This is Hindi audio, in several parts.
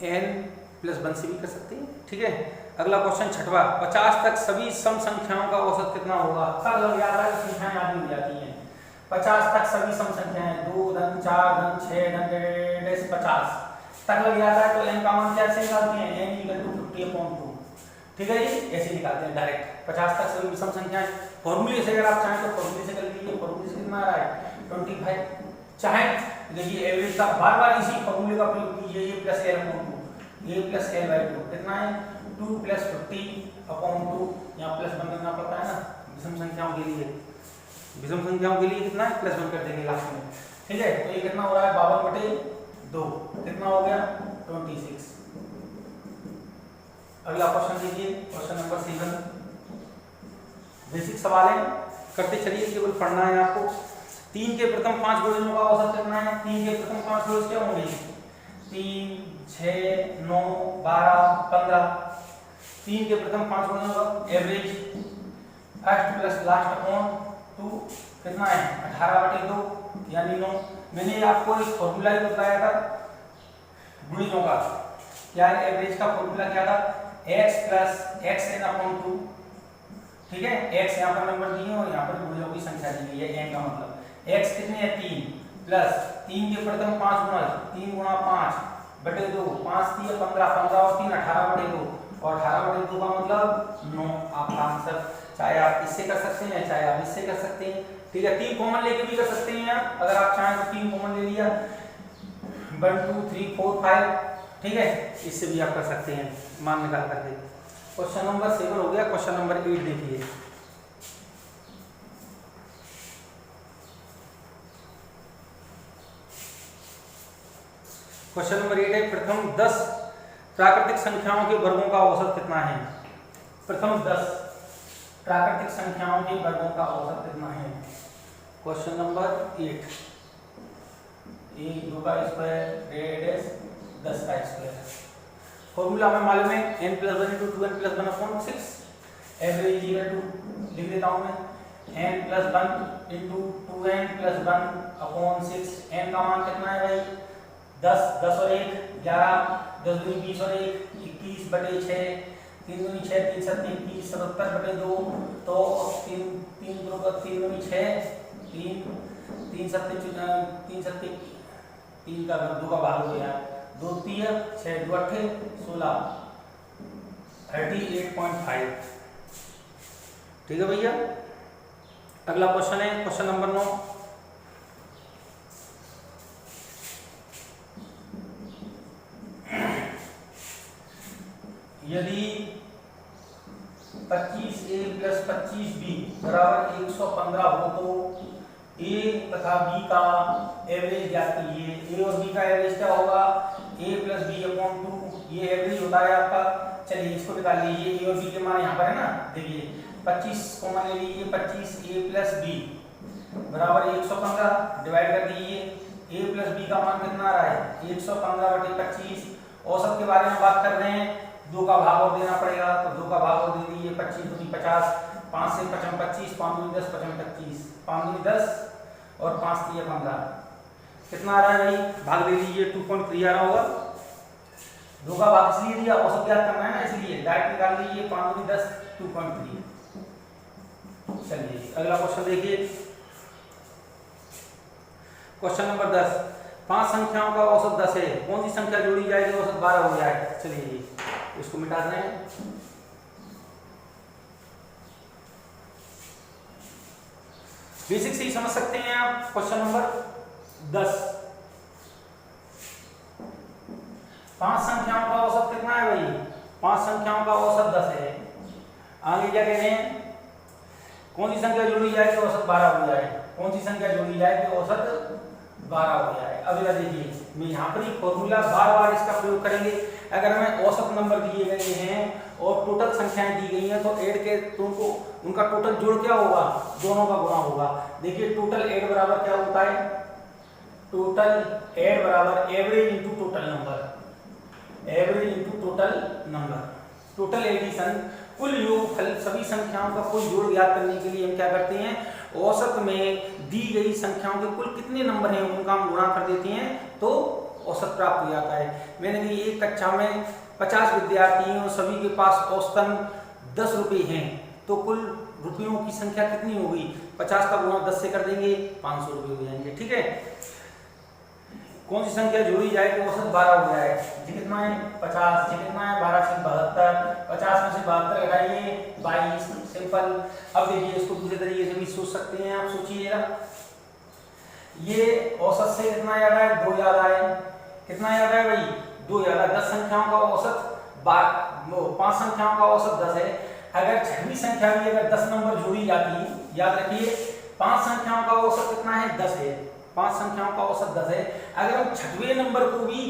n+1 से भी कर सकते हैं। ठीक है, अगला क्वेश्चन छठवा, 50 तक सभी सम संख्याओं का औसत कितना होगा? सब लग जाता है, संख्याएं आगे हो जाती हैं। 50 तक सभी सम संख्याएं 2 धन 4 धन 6 धन 50 तक लग जाता है, तो n का मान कैसे निकालते हैं? n = 50/2। ठीक है जी, ऐसे निकालते हैं डायरेक्ट। 50 तक सभी सम संख्याएं फॉर्मूले से, अगर आप चाहें तो फॉर्मूले से कर लीजिए। फॉर्मूले से कितना आ रहा है? 25। चाहे देखिए एवरेज का बार इसी फॉर्मूले का प्रयोग कीजिए, a + l/2, a + l/2 कितना है? 2 + 50/2। यहाँ +1 करना पड़ता है ना विषम संख्याओं के लिए। विषम संख्याओं के लिए कितना है? +1 कर देंगे लास्ट में। ठीक है, तो ये कितना हो रहा है? 52/2 कितना हो गया? 26। अगला क्वेश्चन देखिए, क्वेश्चन नंबर 7। बेसिक सवाल है, करते चलिए, केवल पढ़ना है आपको। 3 के प्रथम 5 गुणनों का औसत कितना है? 3 के प्रथम 5 गुणन क्या होंगे? 3 6 9 12 15। 3 के प्रथम 5 गुणनों का average first plus last upon 2 कितना है? 18/2 यानी 9। मैंने आपको एक फॉर्मूला ही बताया था गुणनों का। क्या है एवरेज का फॉर्मूला? क्या था? x + xn/2। ठीक है, x यहाँ पर नंबर दिए और यहाँ पर गुणनों की संख्या दी गई है, n का मतलब x कितने है? 3 प्लस 3 के प्रथम 5 गुणन 3 × 5/2 5 × 3 = 15 15 और 3 18/2 और 18/2 का मतलब 9 आपका आंसर। चाहे आप इससे कर सकते हैं, चाहे आप इससे कर सकते हैं। ठीक है, 3 कॉमन लेके भी कर सकते हैं आप, अगर आप चाहें तो 3 कॉमन ले लिया 1 2 3 4 5। ठीक है, इससे भी आप कर सकते हैं मान निकाल करके। क्वेश्चन नंबर 7 हो गया। क्वेश्चन नंबर 8 देखिए। क्वेश्चन नंबर 8 है, प्रथम 10 प्राकृतिक संख्याओं के वर्गों का औसत कितना है? प्रथम 10 प्राकृतिक संख्याओं के वर्गों का औसत कितना है? Question number 8। a 2 का स्क्वायर 10 का स्क्वायर। फॉर्मूला हमें मालूम है n + 1 × 2n + 1/6। एवरेज लिख देता हूं मैं, n + 1 × 2n + 1/6। n का मान कितना है भाई? 10 10 और 1 11 10 दूनी 20 और 1 21/6 3 दूनी 6 3 7 21 77/2 तो 3 3 दूनी 6 3 3 7 3 का 2 का भाग हो गया 2 3 6 2 8 16 38.5। ठीक है भैया। अगला क्वेश्चन है क्वेश्चन नंबर 9। यदि 25a + 25b = 115 हो तो a तथा b का एवरेज ज्ञात कीजिए। a और b का एवरेज क्या होगा? a + b/2 ये एवरेज होता है आपका। चलिए इसको निकाल लीजिए। a और b के मान यहाँ पर है ना, देखिए 25 कॉमन ले लीजिए। 25a + b = 115 डिवाइड कर दीजिए। a + b का मान कितना आ रहा है? 115/25। औसत के बारे में बात कर रहे हैं, 2 का भाग और देना पड़ेगा तो 2 का भाग और दे दीजिए। 25 दूनी 50 5 से 55 25 5 दूनी 10 55 25 5 दूनी 10 और 5 3 15 कितना आ रहा है भाई? भाग दे दीजिए। 2.3 आ रहा होगा। 2 का भाग इसलिए दिया औसत ज्ञात करना है ना, इसलिए डायरेक्ट निकाल लीजिए। 5 दूनी 10 2.3। चलिए अगला क्वेश्चन देखिए। Question number 10। 5 संख्याओं का औसत 10 है, कौन सी संख्या जोड़ी जाएगी औसत 12 हो जाए? चलिए इसको मिटा दें। बेसिक से ही समझ सकते हैं आप। Question number 10। 5 संख्याओं का औसत कितना है भाई? 5 संख्याओं का औसत 10 है। आगे क्या कह रहे हैं? कौन सी संख्या जोड़ी जाए कि औसत 12 हो जाए? कौन सी संख्या जोड़ी जाए कि औसत 12 हो जाए? अगला देखिए, मैं यहाँ पर ही फॉर्मूला बार इसका प्रयोग करेंगे। अगर हमें औसत नंबर दिए गए हैं और टोटल संख्याएं दी गई हैं तो ऐड के तुमको उनका टोटल जोड़ क्या होगा? दोनों का गुणा होगा। देखिए टोटल ऐड बराबर क्या होता है? टोटल ऐड बराबर average into total number. Average into total number. Total addition कुल योगफल सभी संख्याओं का कुल जोड़ ज्ञात करने के लिए हम क्या करते हैं? औसत में दी गई संख्याओं के कुल कितने नंबर हैं उनका हम गुणा कर देते हैं तो औसत प्राप्त हो जाता है। मैंने भी एक कक्षा में 50 विद्यार्थी हैं और सभी के पास औसतन 10 रुपये हैं, तो कुल रुपयों की संख्या कितनी होगी? 50 का गुणा 10 से कर देंगे, 500 रुपये हो जाएंगे। ठीक है, कौन सी संख्या जोड़ी जाए तो औसत 12 हो जाए? जी कितना है? 50। जी कितना है? 12 से 72। 50 में से 72 घटाइए 22। सिंपल। अब देखिए इसको दूसरे तरीके से भी सोच सकते हैं आप, सोचिएगा। ये औसत से कितना ज्यादा है? 2 ज्यादा है। कितना ज्यादा है भाई? 2 ज्यादा। 10 संख्याओं का औसत 5 संख्याओं का औसत 10 है। अगर छठवीं संख्या भी अगर 10 नंबर जोड़ी जाती है, याद रखिए 5 संख्याओं का औसत कितना है? 10 है। 5 संख्याओं का औसत 10 है। अगर हम छठवें नंबर को भी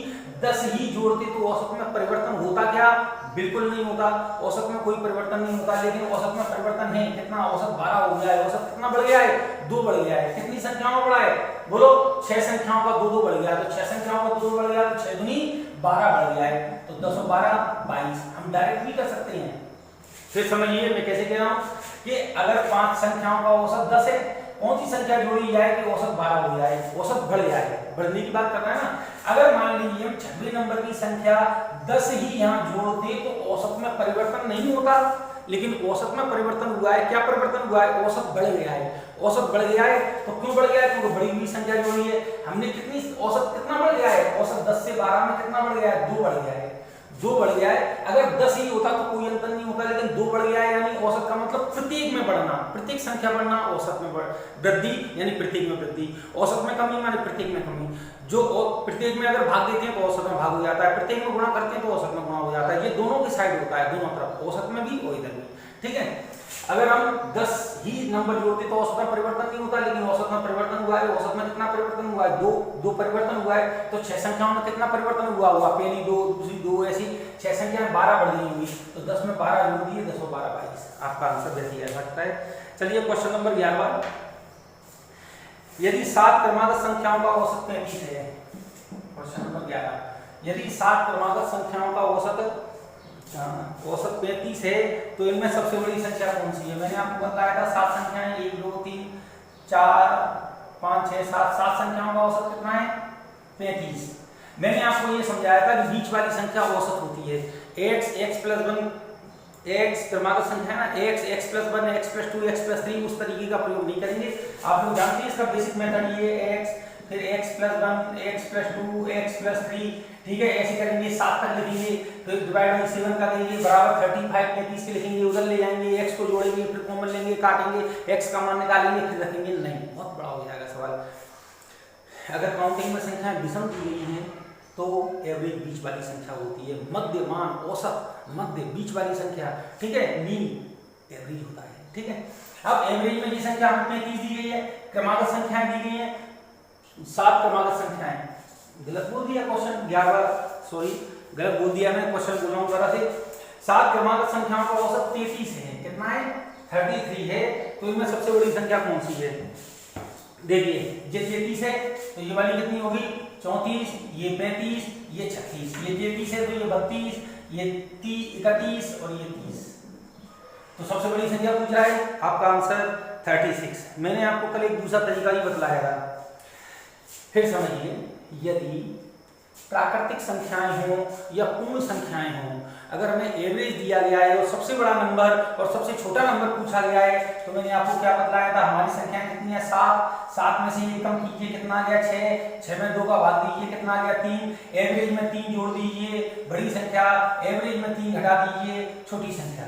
10 ही जोड़ते तो औसत में परिवर्तन होता क्या? बिल्कुल नहीं होता, औसत में कोई परिवर्तन नहीं होता। लेकिन औसत में परिवर्तन है। कितना? औसत 12 हो गया है। औसत कितना बढ़ गया है? 2 बढ़ गया है। कितनी संख्याओं में बढ़ा है? बोलो। 6 संख्याओं का 2 बढ़ गया है। तो 6 संख्याओं का 2 बढ़ गया तो 6 दूनी 12 बढ़ गया है। तो 10 और 12 22। हम डायरेक्ट भी कर सकते हैं। फिर समझिए मैं कैसे कह रहा हूं कि अगर 5 संख्याओं का औसत 10 है, कौन सी संख्या जोड़ी जाए कि औसत 12 हो जाए? औसत बढ़ जाए। बढ़ने की बात कर रहे हैं ना। अगर मान लीजिए हम छठवें नंबर की संख्या 10 ही यहाँ जोड़ते तो औसत में परिवर्तन नहीं होता, लेकिन औसत में परिवर्तन हुआ है। क्या परिवर्तन हुआ है? औसत बढ़ गया है। औसत बढ़ गया है तो क्यों बढ़ गया है? क्योंकि बड़ी हुई संख्या जोड़ी है हमने। कितनी औसत कितना बढ़ गया है? औसत 10 से 12 में कितना बढ़ गया है? 2 बढ़ गया है। 2 बढ़ गया है। अगर 10 ही होता तो कोई अंतर नहीं होता, लेकिन 2 बढ़ गया है यानी औसत का मतलब प्रत्येक में बढ़ना, प्रत्येक संख्या बढ़ना, औसत में वृद्धि यानी प्रत्येक में वृद्धि। औसत में कमी माने प्रत्येक में कमी। जो प्रत्येक में अगर भाग देते हैं तो औसत में भाग हो जाता है, प्रत्येक में गुणा करते हैं तो औसत में गुणा हो जाता है। ये दोनों की साइड होता है, दोनों तरफ, औसत में भी और इधर भी। ठीक है, अगर हम 10 ही नंबर जोड़ते तो औसत में परिवर्तन नहीं होता, लेकिन औसत में परिवर्तन हुआ है। औसत में कितना परिवर्तन हुआ है? 2 परिवर्तन हुआ है। तो 6 संख्याओं में कितना परिवर्तन हुआ होगा? पहली 2, दूसरी 2, ऐसी 6 संख्याएं 12 बढ़ गई होंगी। तो 10 में 12 जोड़ दिए, 10 और 12 22। आपका आंसर वैसे आ सकता है। चलिए क्वेश्चन नंबर 11। यदि 7 क्रमागत संख्याओं का औसत 35 है। क्वेश्चन नंबर 11, यदि 7 क्रमागत संख्याओं का औसत 35 है तो इनमें सबसे बड़ी संख्या कौन सी है? मैंने आपको बताया था 7 संख्याएं, 1 2 3 4 5 6 7। 7 संख्याओं का औसत कितना है? 35। मैंने आपको ये समझाया था कि बीच वाली संख्या औसत होती है। x प्लस 1 x क्रमागत संख्या है ना, x plus 1 x plus 2 x plus 3 उस तरीके का प्रयोग नहीं करेंगे। आप लोग जानते हैं इसका बेसिक मेथड ये x, फिर x plus 1 x plus 2 x plus 3। ठीक है, ऐसे करेंगे। 7 तक लिखेंगे, फिर डिवाइड बाई 7 कर देंगे, बराबर 35 35 के लिखेंगे, उधर ले जाएंगे, x को जोड़ेंगे, फिर कॉमन लेंगे, काटेंगे, x का मान निकालेंगे, फिर रखेंगे। नहीं, बहुत बड़ा हो जाएगा सवाल। अगर काउंटिंग में संख्याएं विषम दी गई हैं तो एवरेज बीच वाली संख्या होती है। मध्य, मान, औसत, मध्य, बीच वाली संख्या। ठीक है, मीन एवरेज होता है। ठीक है, अब एवरेज में ये संख्या हमें 35 दी गई है, क्रमागत संख्याएं दी गई हैं 7 क्रमागत संख्याएं। गलत बोल दिया क्वेश्चन 11, सॉरी गलत बोल दिया मैं, क्वेश्चन बोल रहा हूं जरा से। 7 क्रमागत संख्याओं का औसत 33 है। कितना है? 33 है। तो इनमें सबसे बड़ी संख्या कौन सी है? देखिए, ये 33 है तो ये वाली कितनी होगी? 34, ये 35, ये 36। ये 33 है तो ये 32, ये 31 और ये 30। तो सबसे बड़ी संख्या पूछ रहा है, आपका आंसर 36। मैंने आपको कल एक दूसरा तरीका भी बतलाया था। फिर समझिए, यदि प्राकृतिक संख्याएं हों या पूर्ण संख्याएं हों, अगर हमें एवरेज दिया गया है और सबसे बड़ा नंबर और सबसे छोटा नंबर पूछा गया है, तो मैंने आपको क्या बतलाया था? हमारी संख्याएं कितनी है? 7। 7 में से ये कम कीजिए, कितना आ गया? 6। 6 में 2 का भाग दीजिए, कितना आ गया? 3। एवरेज में 3 जोड़ दीजिए, बड़ी संख्या, एवरेज में 3 घटा दीजिए, छोटी संख्या।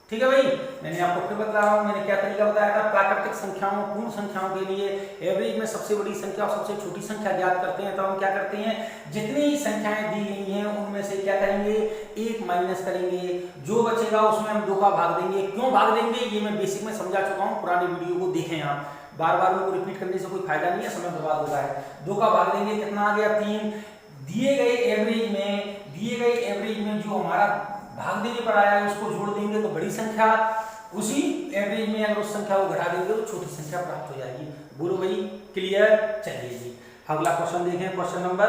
ठीक है भाई, मैंने आपको फिर बता रहा हूं, मैंने क्या तरीका बताया था। प्राकृतिक संख्याओं, पूर्ण संख्याओं के लिए एवरेज में सबसे बड़ी संख्या और सबसे छोटी संख्या ज्ञात करते हैं। तो हम क्या करते हैं, जितनी संख्याएं दी गई हैं उनमें से क्या करेंगे? 1 माइनस करेंगे, जो बचेगा उसमें हम 2 का भाग देंगे। क्यों भाग देंगे ये मैं बेसिक में समझा चुका हूँ, पुराने वीडियो को देखें आप। बार बार में रिपीट करने से कोई फायदा नहीं है, समय बर्बाद होता है। 2 का भाग देंगे, कितना आ गया? 3। दिए गए एवरेज में जो हमारा भाग देने पर आया है उसको जोड़ देंगे तो बड़ी संख्या, उसी एवरेज में अगर उस संख्या को घटा देंगे तो छोटी संख्या प्राप्त हो जाएगी। बोलो भाई, क्लियर? चलिए जी, अगला क्वेश्चन देखें। Question number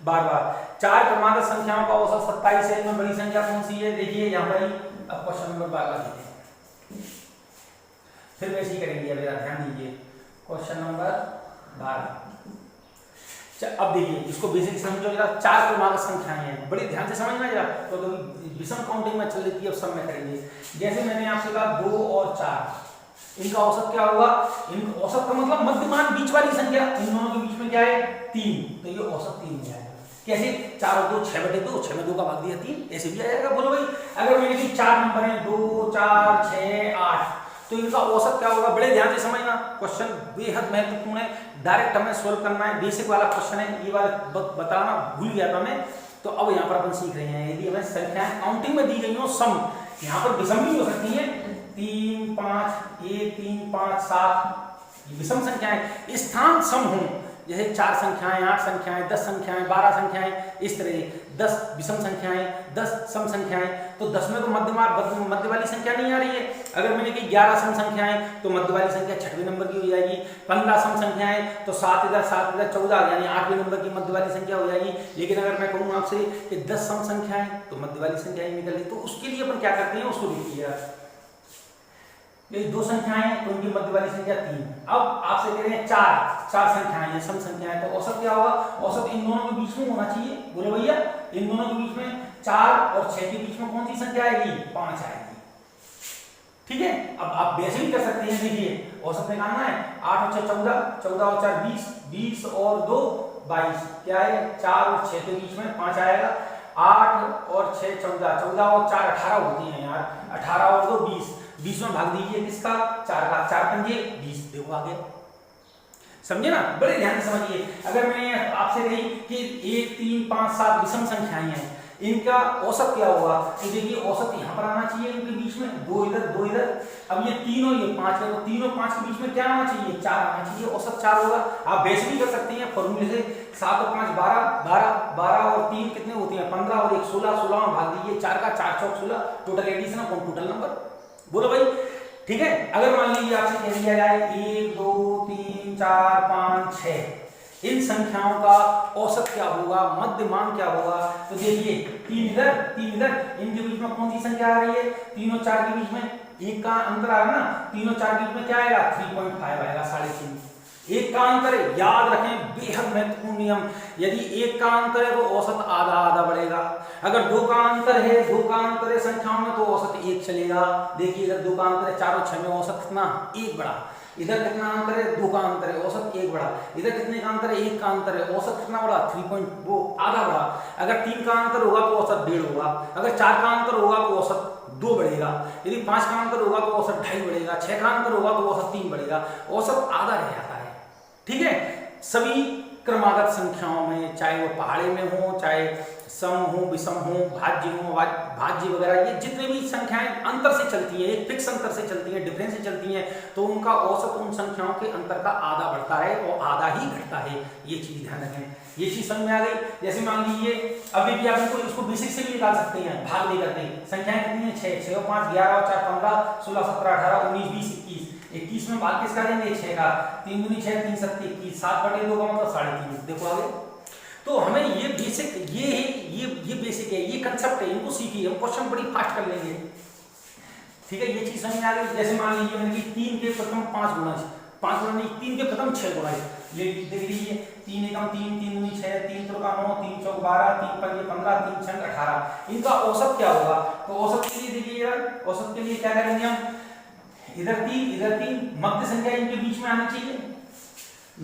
12। 4 क्रमागत संख्याओं का औसत 27 है, इनमें बड़ी संख्या कौन सी है? देखिए यहाँ पर ही। अब क्वेश्चन नंबर 12 देखें, फिर वैसे ही करेंगे, अब ध्यान दीजिए। Question number 12। अब देखिए इसको बेसिक समझो जरा, 4 क्रमांक संख्याएं हैं, बड़ी ध्यान से समझना जरा, तो विषम काउंटिंग में चल रही थी, अब सब में करेंगे। जैसे मैंने आपसे कहा 2 और 4, इनका औसत क्या होगा? इनका औसत का मतलब मध्यमान बीच वाली संख्या, इन दोनों के बीच में क्या है? 3, तो ये औसत 3 हो जाएगा। कैसे? 4 और 2 6/2, 6 में 2 का भाग दिया 3, ऐसे भी आएगा। बोलो भाई, अगर मैंने कि 4 नंबर है 2 4 6 8, तो इनका औसत क्या होगा? बड़े ध्यान से समझना, क्वेश्चन बेहद महत्वपूर्ण है, डायरेक्ट हमें सोल्व करना है, बेसिक वाला क्वेश्चन है, ये वाला बताना भूल गया था मैं। तो अब यहाँ पर अपन सीख रहे हैं, यदि हमें संख्याएं काउंटिंग में दी गई हो सम, यहाँ पर विषम भी हो सकती है, 3 5 1 3 5 7 विषम संख्याएं, स्थान सम हो, जैसे 4 संख्याएं 8 संख्याएं 10 संख्याएं 12 संख्याएं, इस तरह 10 विषम संख्याएं 10 सम संख्याएं, तो 10 में तो मध्य वाली संख्या नहीं आ रही है। अगर मैंने कि 11 सम संख्याएं, तो मध्य वाली संख्या 6वें नंबर की हो जाएगी। 15 सम संख्याएं, तो 7 इधर 14 यानी 8वें नंबर की मध्य वाली संख्या हो जाएगी। लेकिन अगर मैं कहूँ आपसे कि 10 सम संख्याएं, तो मध्य वाली संख्या ही निकल रही, तो उसके लिए अपन क्या करते हैं उसको देखिए। ये 2 संख्याएं, तो उनकी मध्य वाली संख्या 3। अब आपसे कह रहे हैं 4 संख्याएं हैं, सम संख्याएं, तो औसत क्या होगा? औसत इन दोनों के बीच में होना चाहिए। बोलो भैया, इन दोनों के बीच में 4 और 6 के बीच में कौन सी संख्या आएगी? 5 आएगी। ठीक है, अब आप वैसे भी कर सकते हैं, देखिए औसत निकालना है, 8 और 6 14, 14 और 4 20, 20 और 2 22, क्या है? 4 और 6 के बीच में 5 आएगा। 8 और 6 14, 14 और 4 18 होती हैं यार, 18 और 2 20, 20 में भाग दीजिए किसका? 4 का, 4 पंजे 20, देखो आगे, समझे ना? बड़े ध्यान से समझिए। अगर मैं आपसे कही कि 1 3 5 7 विषम संख्याएं हैं, इनका औसत क्या होगा? तो देखिए औसत यहाँ पर आना चाहिए, इनके बीच में 2 इधर 2 इधर। अब ये 3 और ये 5 है, तो 3 और 5 के बीच में क्या आना चाहिए? 4 आना चाहिए, औसत 4 होगा। आप वैसे भी कर सकते हैं फॉर्मूले से, 7 और 5 12, 12 12 और 3 कितने होती हैं? 15 और 1 16, 16 में भाग दीजिए 4 का, 4 चौक 16, total addition of total number. बोलो भाई, ठीक है। अगर मान लीजिए आपसे कह दिया जाए 1 2 3 4 5 6, इन संख्याओं का औसत क्या होगा, मध्यमान क्या होगा? तो देखिए 3 इधर 3 इधर, इनके बीच में कौन सी संख्या आ रही है? 3 और 4 के बीच में 1 का अंतर आ रहा है ना, 3 और 4 के बीच में क्या आएगा? 3.5 आएगा, 3.5। 1 का अंतर है, याद रखें बेहद महत्वपूर्ण नियम, यदि 1 का अंतर है तो औसत आधा आधा बढ़ेगा। अगर 2 का अंतर है, 2 का अंतर है संख्याओं में, तो औसत 1 चलेगा। देखिए इधर 2 का अंतर है, 4 और 6 में औसत कितना? 1 बढ़ा। इधर कितना अंतर है? 2 का अंतर है, औसत 1 बढ़ा। इधर कितने का अंतर है? 1 का अंतर है, औसत कितना बढ़ा? 3.2 आधा बढ़ा। अगर 3 का अंतर होगा तो औसत 1.5 होगा। अगर 4 का अंतर होगा तो औसत 2 बढ़ेगा। यदि 5 का अंतर होगा तो औसत 2.5 बढ़ेगा। 6 का अंतर होगा तो औसत 3 बढ़ेगा। औसत आधा रह जाता है। ठीक है, सभी क्रमागत संख्याओं में, चाहे वो पहाड़े में हो, चाहे सम हो, विषम हो, भाज्य वगैरह, ये जितने भी संख्याएं अंतर से चलती हैं, एक फिक्स अंतर से चलती हैं, डिफरेंस से चलती हैं, तो उनका औसत उन संख्याओं के अंतर का आधा बढ़ता है और आधा ही घटता है। ये चीज ध्यान रखें, ये चीज समझ में आ गई। जैसे मान लीजिए अभी भी आप इसको बेसिक से भी निकाल सकते हैं, भाग नहीं करते। संख्याएं कितनी है? 6 6 और 5 11 और 4 15 16 17 18 19 20 21। 21 में भाग किसका देंगे? 6 का। 3 दूनी 6 3 7 21, 7/2 का मतलब 3.5। देखो आगे, तो हमें ये बेसिक, ये बेसिक है, ये कंसेप्ट है, इनको सीखिए, हम क्वेश्चन बड़ी फास्ट कर लेंगे। ठीक है, ये चीज समझ में आ गई। जैसे मान लीजिए मैंने कि 3 के प्रथम 5 गुना, 5 गुना नहीं, 3 के प्रथम 6 गुना, ये देख लीजिए, 3 एकम 3 3 दूनी 6 3 त्रिका 9 3 चौक 12 3 पंजे 15 3 छंग 18। इनका औसत क्या होगा? तो औसत के लिए देखिए यार, औसत के लिए क्या करेंगे हम? इधर 3 मध्य संख्या इनके बीच में आनी चाहिए।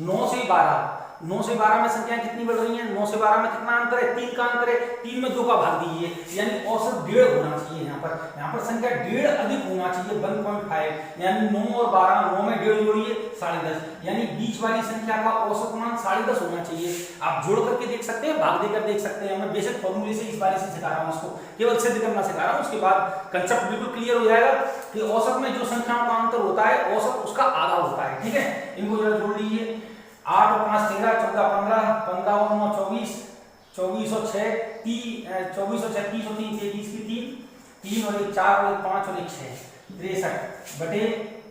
9 से 12, 9 से 12 में संख्याएं कितनी बढ़ रही हैं? 9 से 12 में कितना अंतर है? 3 का अंतर है। 3 में 2 का भाग दीजिए, यानी औसत 1.5 होना चाहिए। यहाँ पर संख्या 1.5 अधिक होना चाहिए, 1.5, यानी 9 और 12, 9 में 1.5 जोड़िए 10.5, यानी बीच वाली संख्या का औसत मान 10.5 होना चाहिए। आप जोड़ करके देख सकते हैं, भाग देकर देख सकते हैं। मैं बेसिक फॉर्मूले से इस बारे से सिखा रहा हूँ, उसको केवल सिद्ध करना सिखा रहा हूँ। उसके बाद कंसेप्ट बिल्कुल क्लियर हो जाएगा कि औसत में जो संख्याओं का अंतर होता है, औसत उसका आधा होता है। ठीक है, इनको जरा जोड़ लीजिए। 8 और 5 13, 14 15, 15 और 9 24, 24 और 6 30, 24 और 6 30 और 3 33 की 3 और 1 4 और 1 5 और 1 6, 63 बटे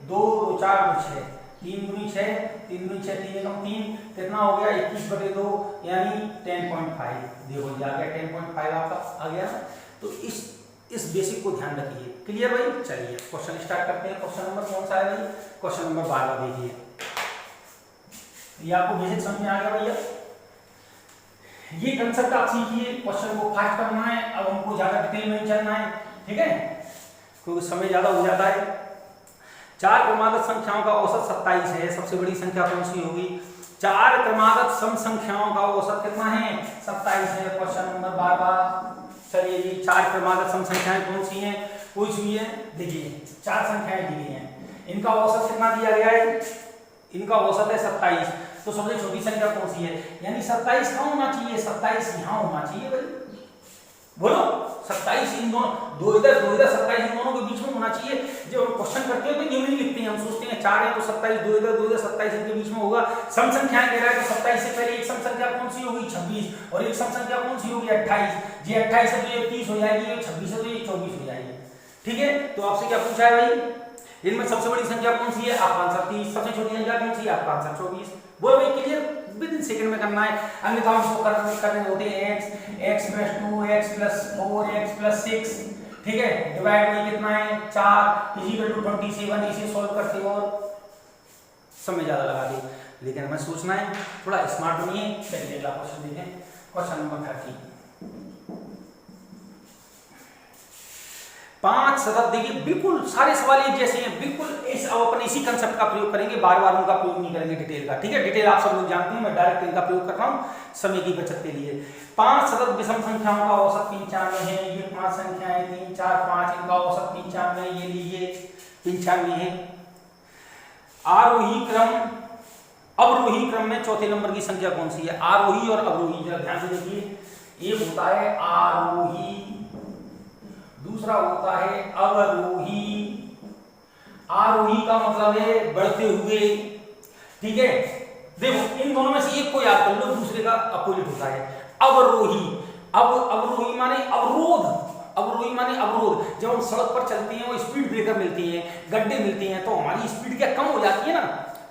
2 2 4 2 6, 3 दूनी 6 3 दूनी 6 3 एकम 3, कितना हो गया? 21/2, यानी 10.5। देखो ये आ गया 10.5 आपका आ गया। तो इस बेसिक को ध्यान रखिए। क्लियर भाई? चलिए क्वेश्चन स्टार्ट करते हैं। क्वेश्चन नंबर कौन सा है भाई? क्वेश्चन नंबर 12 देखिए। ये आपको बेसिक समझ में आ गया भैया? ये कंसेप्ट आप सीखिए, क्वेश्चन को फास्ट करना है, अब हमको ज्यादा डिटेल में चलना है, ठीक है, क्योंकि समय ज्यादा हो जाता है। चार क्रमागत संख्याओं का औसत 27 है। सबसे बड़ी संख्या कौन सी होगी? चार क्रमागत सम संख्याओं का औसत कितना है? 27 है। Question number 12। चलिए जी, चार क्रमागत सम संख्याएं कौन सी हैं? कोई सी है, देखिए चार संख्याएं दी गई हैं, इनका औसत कितना दिया गया है? इनका औसत है 27। तो सबसे छोटी संख्या कौन सी है? यानी 27 कहाँ होना चाहिए? 27 यहाँ होना चाहिए भाई, बोलो 27 इन दोनों, दो इधर 27 इन दोनों के बीच में होना चाहिए। जब हम क्वेश्चन करते हो तो यूं नहीं लिखते हैं, हम सोचते हैं चार है तो 27, दो इधर 27 इनके बीच में होगा। सम संख्याएं दे रहा है तो 27 से पहले एक सम संख्या कौन सी होगी? 26, और एक सम संख्या कौन सी होगी? 28। ये 28 है तो ये 30 हो जाएगी, ये 26 है तो ये 24 हो जाएगी, ठीक है। तो आपसे क्या पूछा है भाई? इनमें सबसे बड़ी संख्या कौन सी है? आपका आंसर 30। सबसे छोटी संख्या कौन सी है? आपका आंसर 24। बोलो भाई, क्लियर? विद इन सेकंड में करना है, अन्यथा हम इसको करने होते हैं x + 2 x + 4 x + 6, ठीक है। डिवाइड में कितना है? 4 = 27। इसे सॉल्व करते हो और समय ज्यादा लगा दे, लेकिन हमें सोचना है, थोड़ा स्मार्ट बनिए। चलिए अगला क्वेश्चन देखें, क्वेश्चन नंबर 30। 5 सतत, देखिए बिल्कुल सारे सवाल एक जैसे हैं, बिल्कुल अब अपन इसी कंसेप्ट का प्रयोग करेंगे, बार बार उनका प्रयोग नहीं करेंगे डिटेल का, ठीक है। डिटेल आप सब लोग जानते हैं, मैं डायरेक्ट इनका प्रयोग कर रहा हूं समय की बचत के लिए। 5 सतत विषम संख्याओं का औसत 95 है। ये 5 संख्याएं 3 4 5, इनका औसत 95, ये लीजिए 95 है। आरोही क्रम अवरोही क्रम में चौथे नंबर की संख्या कौन सी है? आरोही और अवरोही, जरा ध्यान से देखिए। एक होता है आरोही, दूसरा होता है अवरोही। आरोही का मतलब है बढ़ते हुए, ठीक है। देखो इन दोनों में से एक को याद कर लो, दूसरे का अपोजिट होता है अवरोही। अवरोही माने अवरोध, अवरोही माने अवरोध। जब हम सड़क पर चलते हैं और स्पीड ब्रेकर मिलते हैं, गड्ढे मिलते हैं, तो हमारी स्पीड क्या कम हो जाती है ना,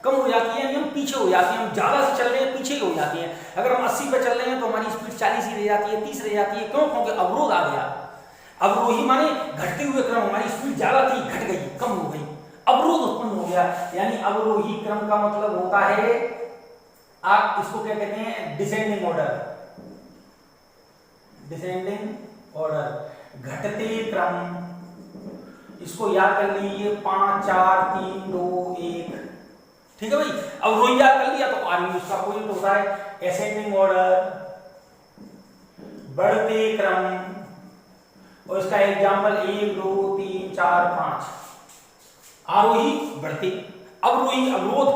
कम हो जाती है, हम पीछे हो जाते हैं, हम ज्यादा से चल रहे हैं पीछे हो जाते हैं। अगर हम 80 पे चल रहे हैं तो हमारी स्पीड 40 ही रह जाती है, 30 रह जाती है। क्यों? क्योंकि अवरोध आ गया। अवरोही माने घटते हुए क्रम, हमारी स्पीड ज्यादा थी, घट गई, कम हो गई, अवरोध उत्पन्न हो गया। यानी अवरोही क्रम का मतलब होता है, आप इसको क्या कहते हैं? डिसेंडिंग ऑर्डर, डिसेंडिंग ऑर्डर, घटते क्रम। इसको याद कर लीजिए, 5 4 3 2 1, ठीक है भाई। अवरोही याद कर लिया तो आगे उसका अपोजिट होता है असेंडिंग ऑर्डर, बढ़ते क्रम। और इसका एग्जांपल 1 2 3 4 5। आरोही बढ़ते, अवरोही अवरोध,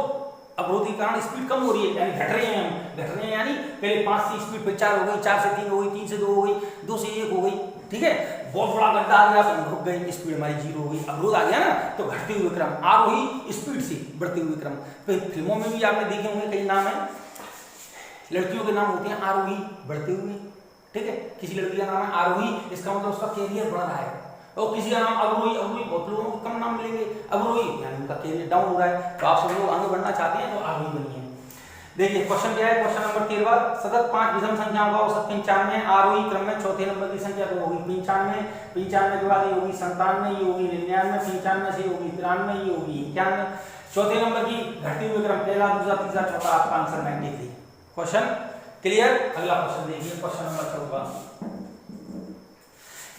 अवरोध के कारण स्पीड कम हो रही है, यानी घट रहे हैं हम, घट रहे हैं। यानी पहले 5 से स्पीड पे 4 हो गई, 4 से 3 हो गई, 3 से 2 हो गई, 2 से 1 हो गई, ठीक है। बहुत बड़ा गड्ढा आ गया, फिर रुक गई, स्पीड हमारी 0 हो गई, अवरोध आ गया ना। तो घटते हुए क्रम, आरोही स्पीड से, बढ़ते हुए क्रम। फिर फिल्मों में भी आपने देखे होंगे, कई नाम है, लड़कियों के नाम होते हैं आरोही, बढ़ते हुए, ठीक है। किसी लड़की का नाम है आरोही, इसका मतलब उसका कैरियर बढ़ रहा है। और किसी का नाम अवरोही, अवरोही बहुत लोगों को कम नाम मिलेंगे, अवरोही यानी उनका कैरियर डाउन हो रहा है। तो आप सब लोग आगे बढ़ना चाहते हैं तो आरोही बनिए। देखिए क्वेश्चन क्या है, क्वेश्चन नंबर 13। सतत 5 विषम संख्याओं का औसत 95, आरोही क्रम में चौथे नंबर की संख्या को होगी 95, 95 के बाद ये होगी 97, ये होगी 99, 95 से होगी 93, ये होगी 91। चौथे नंबर की घटते हुए क्रम, पहला दूसरा तीसरा चौथा, आपका आंसर 93। Question clear? अगला क्वेश्चन देखिए, question number 14।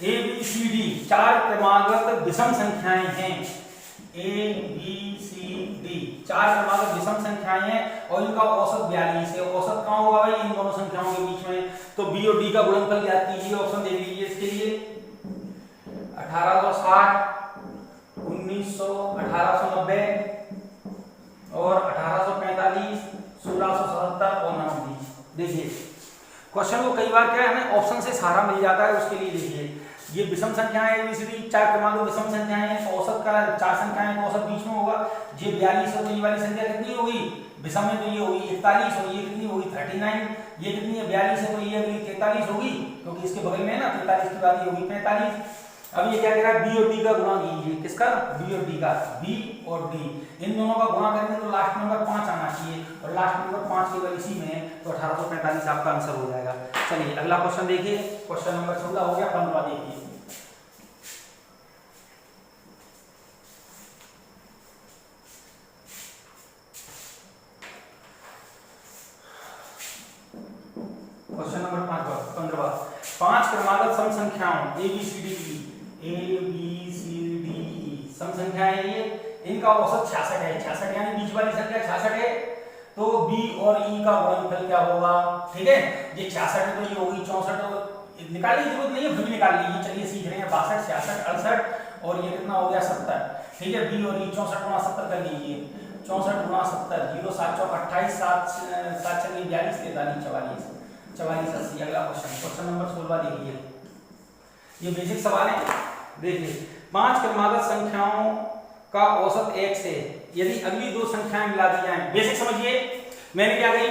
A B C D 4 क्रमागत विषम संख्याएं हैं। ए बी सी डी 4 क्रमागत विषम संख्याएं हैं और इनका औसत 42 है। औसत कहां होगा भाई? इन दोनों संख्याओं के बीच में। तो बी और डी का गुणनफल ज्ञात कीजिए। ऑप्शन देख लीजिए इसके लिए, 1860, 1900, 1890 और 1845, 1677 और 1920। देखिए क्वेश्चन को कई बार क्या है हमें ऑप्शन से सहारा मिल जाता है, उसके लिए देखिए ये विषम संख्याएं एबीसीडी 4 क्रमागत विषम संख्याएं हैं। औसत का 4 संख्याएं का औसत बीच में होगा। ये 42 है तो ये वाली संख्या कितनी होगी? विषम में तो ये होगी 41 और ये कितनी होगी? 39। ये कितनी है? 42 है तो ये अगली 43 होगी, क्योंकि इसके बगल में है ना, 43 के बाद ये होगी 45। अब ये क्या कह रहा है? बी और डी का गुणा कीजिए। किसका? बी और डी का। बी और डी इन दोनों का गुणा करेंगे तो लास्ट नंबर 5 आना चाहिए, और लास्ट नंबर 5 केवल इसी में है, तो 1845 आपका आंसर हो जाएगा। चलिए अगला क्वेश्चन देखिए, क्वेश्चन नंबर 14 हो गया। 15 देखिए, क्वेश्चन नंबर 15 पांच क्रमागत सम संख्याओं ए बी सी डी ई सम संख्याएं ये इनका औसत 66 है। 66 यानी बीच वाली संख्या 66 है, तो b और e का गुणनफल क्या होगा? ठीक है, ये 66 है तो ये होगी 64, निकालने की जरूरत नहीं है, फिर भी निकाल लीजिए। चलिए सीख रहे हैं 62, 66, 68 और ये कितना हो गया 70। ठीक है, b और e 64 गुणा 70 कर लीजिए। 64 गुणा 70 0 7 चौक 28 7 7 42 43 44 44 80। अगला क्वेश्चन नंबर 16 देखिए, ये बेसिक सवाल है। देखिए पांच क्रमागत संख्याओं का औसत 1 से यदि अगली दो संख्याएं मिला दी जाएं। बेसिक समझिए, मैंने क्या कही,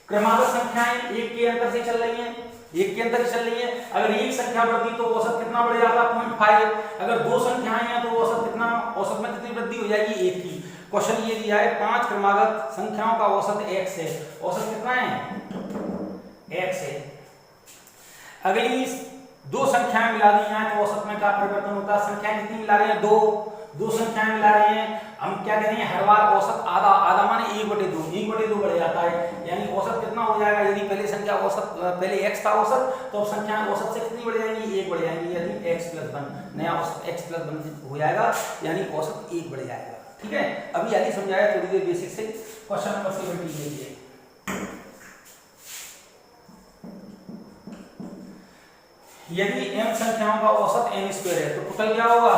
क्रमागत संख्याएं एक के अंतर से चल रही हैं, एक के अंतर से चल रही है। अगर एक संख्या बढ़ती तो औसत कितना बढ़ जाता? 0.5। अगर दो संख्याएं हैं तो औसत कितना, औसत में कितनी वृद्धि हो जाएगी? 1 की। क्वेश्चन ये दिया है पांच क्रमागत संख्याओं का औसत 1 से, औसत कितना है? 1 से। अगली दो संख्याएं मिला दी जाए तो औसत में क्या परिवर्तन होता है? संख्या कितनी मिला रहे हैं? दो संख्याएं मिला रहे हैं, हम क्या करेंगे, हर बार औसत आधा, आधा माने 1/2, 1/2 बढ़ जाता है। यानी औसत कितना हो जाएगा? यदि पहले संख्या औसत, पहले x था औसत, तो अब संख्या औसत से कितनी बढ़ जाएंगी? 1 बढ़ जाएंगी। यदि x + 1 नया औसत x + 1 हो जाएगा, यानी औसत 1 बढ़ जाएगा। ठीक है, अभी आगे समझाया थोड़ी देर बेसिक से। क्वेश्चन नंबर 17 देखिए, यदि m संख्याओं का औसत n² है तो टोटल क्या होगा?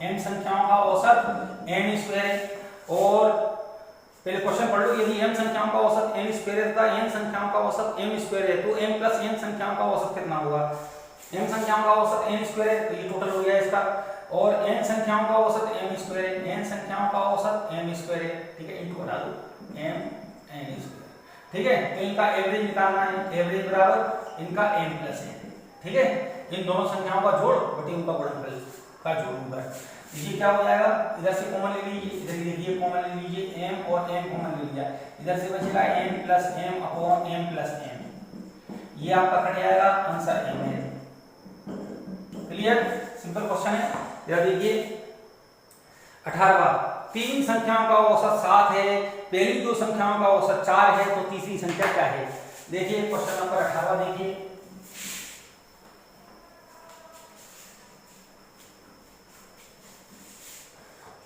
m संख्याओं का औसत n² है। और पहले क्वेश्चन पढ़ लो, यदि m संख्याओं का औसत n² है तथा n संख्याओं का औसत m² है तो m + n संख्याओं का औसत कितना होगा? m संख्याओं का औसत n² है तो ये टोटल हो गया इसका, और n संख्याओं का औसत m² है, n संख्याओं का औसत m² है। ठीक है, इनको हटा दो m n²। ठीक है, तो इनका एवरेज निकालना है, एवरेज बराबर इनका m + n। ठीक है, इन दोनों संख्याओं का जोड़ बटे उनका गुणनफल का जोड़ होगा। ये क्या हो जाएगा? इधर से कॉमन ले लीजिए, इधर देखिए कॉमन ले लीजिए, m और m कॉमन ले लीजिए, इधर से बचेगा m + m/m + n। ये आपका कट जाएगा, आंसर m है। क्लियर, सिंपल क्वेश्चन है। इधर देखिए 18वां, तीन संख्याओं का औसत 7 है, पहली दो संख्याओं का औसत 4 है, तो तीसरी संख्या क्या है? देखिए क्वेश्चन नंबर 18 देखिए,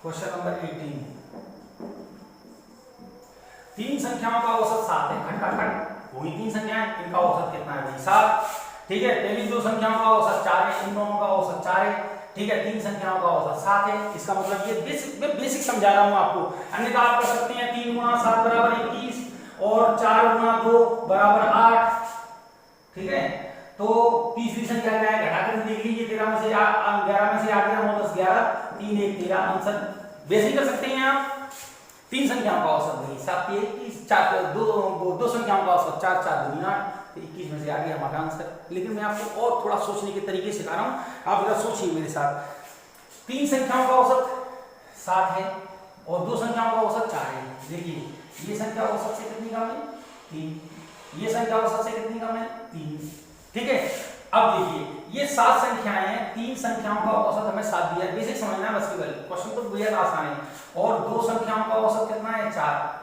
क्वेश्चन नंबर 18, तीन संख्याओं का औसत 7 है, खट वही तीन संख्याएं, इनका औसत कितना है? 7। ठीक है, पहली दो संख्याओं का औसत 4 है, इन दोनों का औसत 4 है। ठीक है, तीन संख्याओं का औसत 7 है। इसका मतलब ये बेसिक समझा रहा हूं आपको, अन्यथा आप कर सकते हैं 3 × 7 = 21 और 4 × 2 = 8। ठीक है, तो तीसरी संख्या क्या है? घटाकर देख लीजिए, 13 में से 11 में से 8 9 10 11 3 1 13, आंसर बेसिक कर सकते हैं आप। तीन संख्याओं का औसत वही 7 21, 4 दो संख्याओं का औसत 4 4 2 8, 21 में से आ गया हमारा आंसर। लेकिन मैं आपको और थोड़ा सोचने के तरीके सिखा रहा हूं, आप जरा सोचिए मेरे साथ। तीन संख्याओं का औसत 7 है और दो संख्याओं का औसत 4 है। देखिए ये संख्या औसत से कितनी कम है? 3। ये संख्या औसत से कितनी कम है? 3। ठीक है, अब देखिए ये 7 संख्याएं हैं, तीन संख्याओं का औसत हमें 7 दिया है। बेसिक समझना है बस केवल, क्वेश्चन तो बेहद आसान है। और दो संख्याओं का औसत कितना है? 4।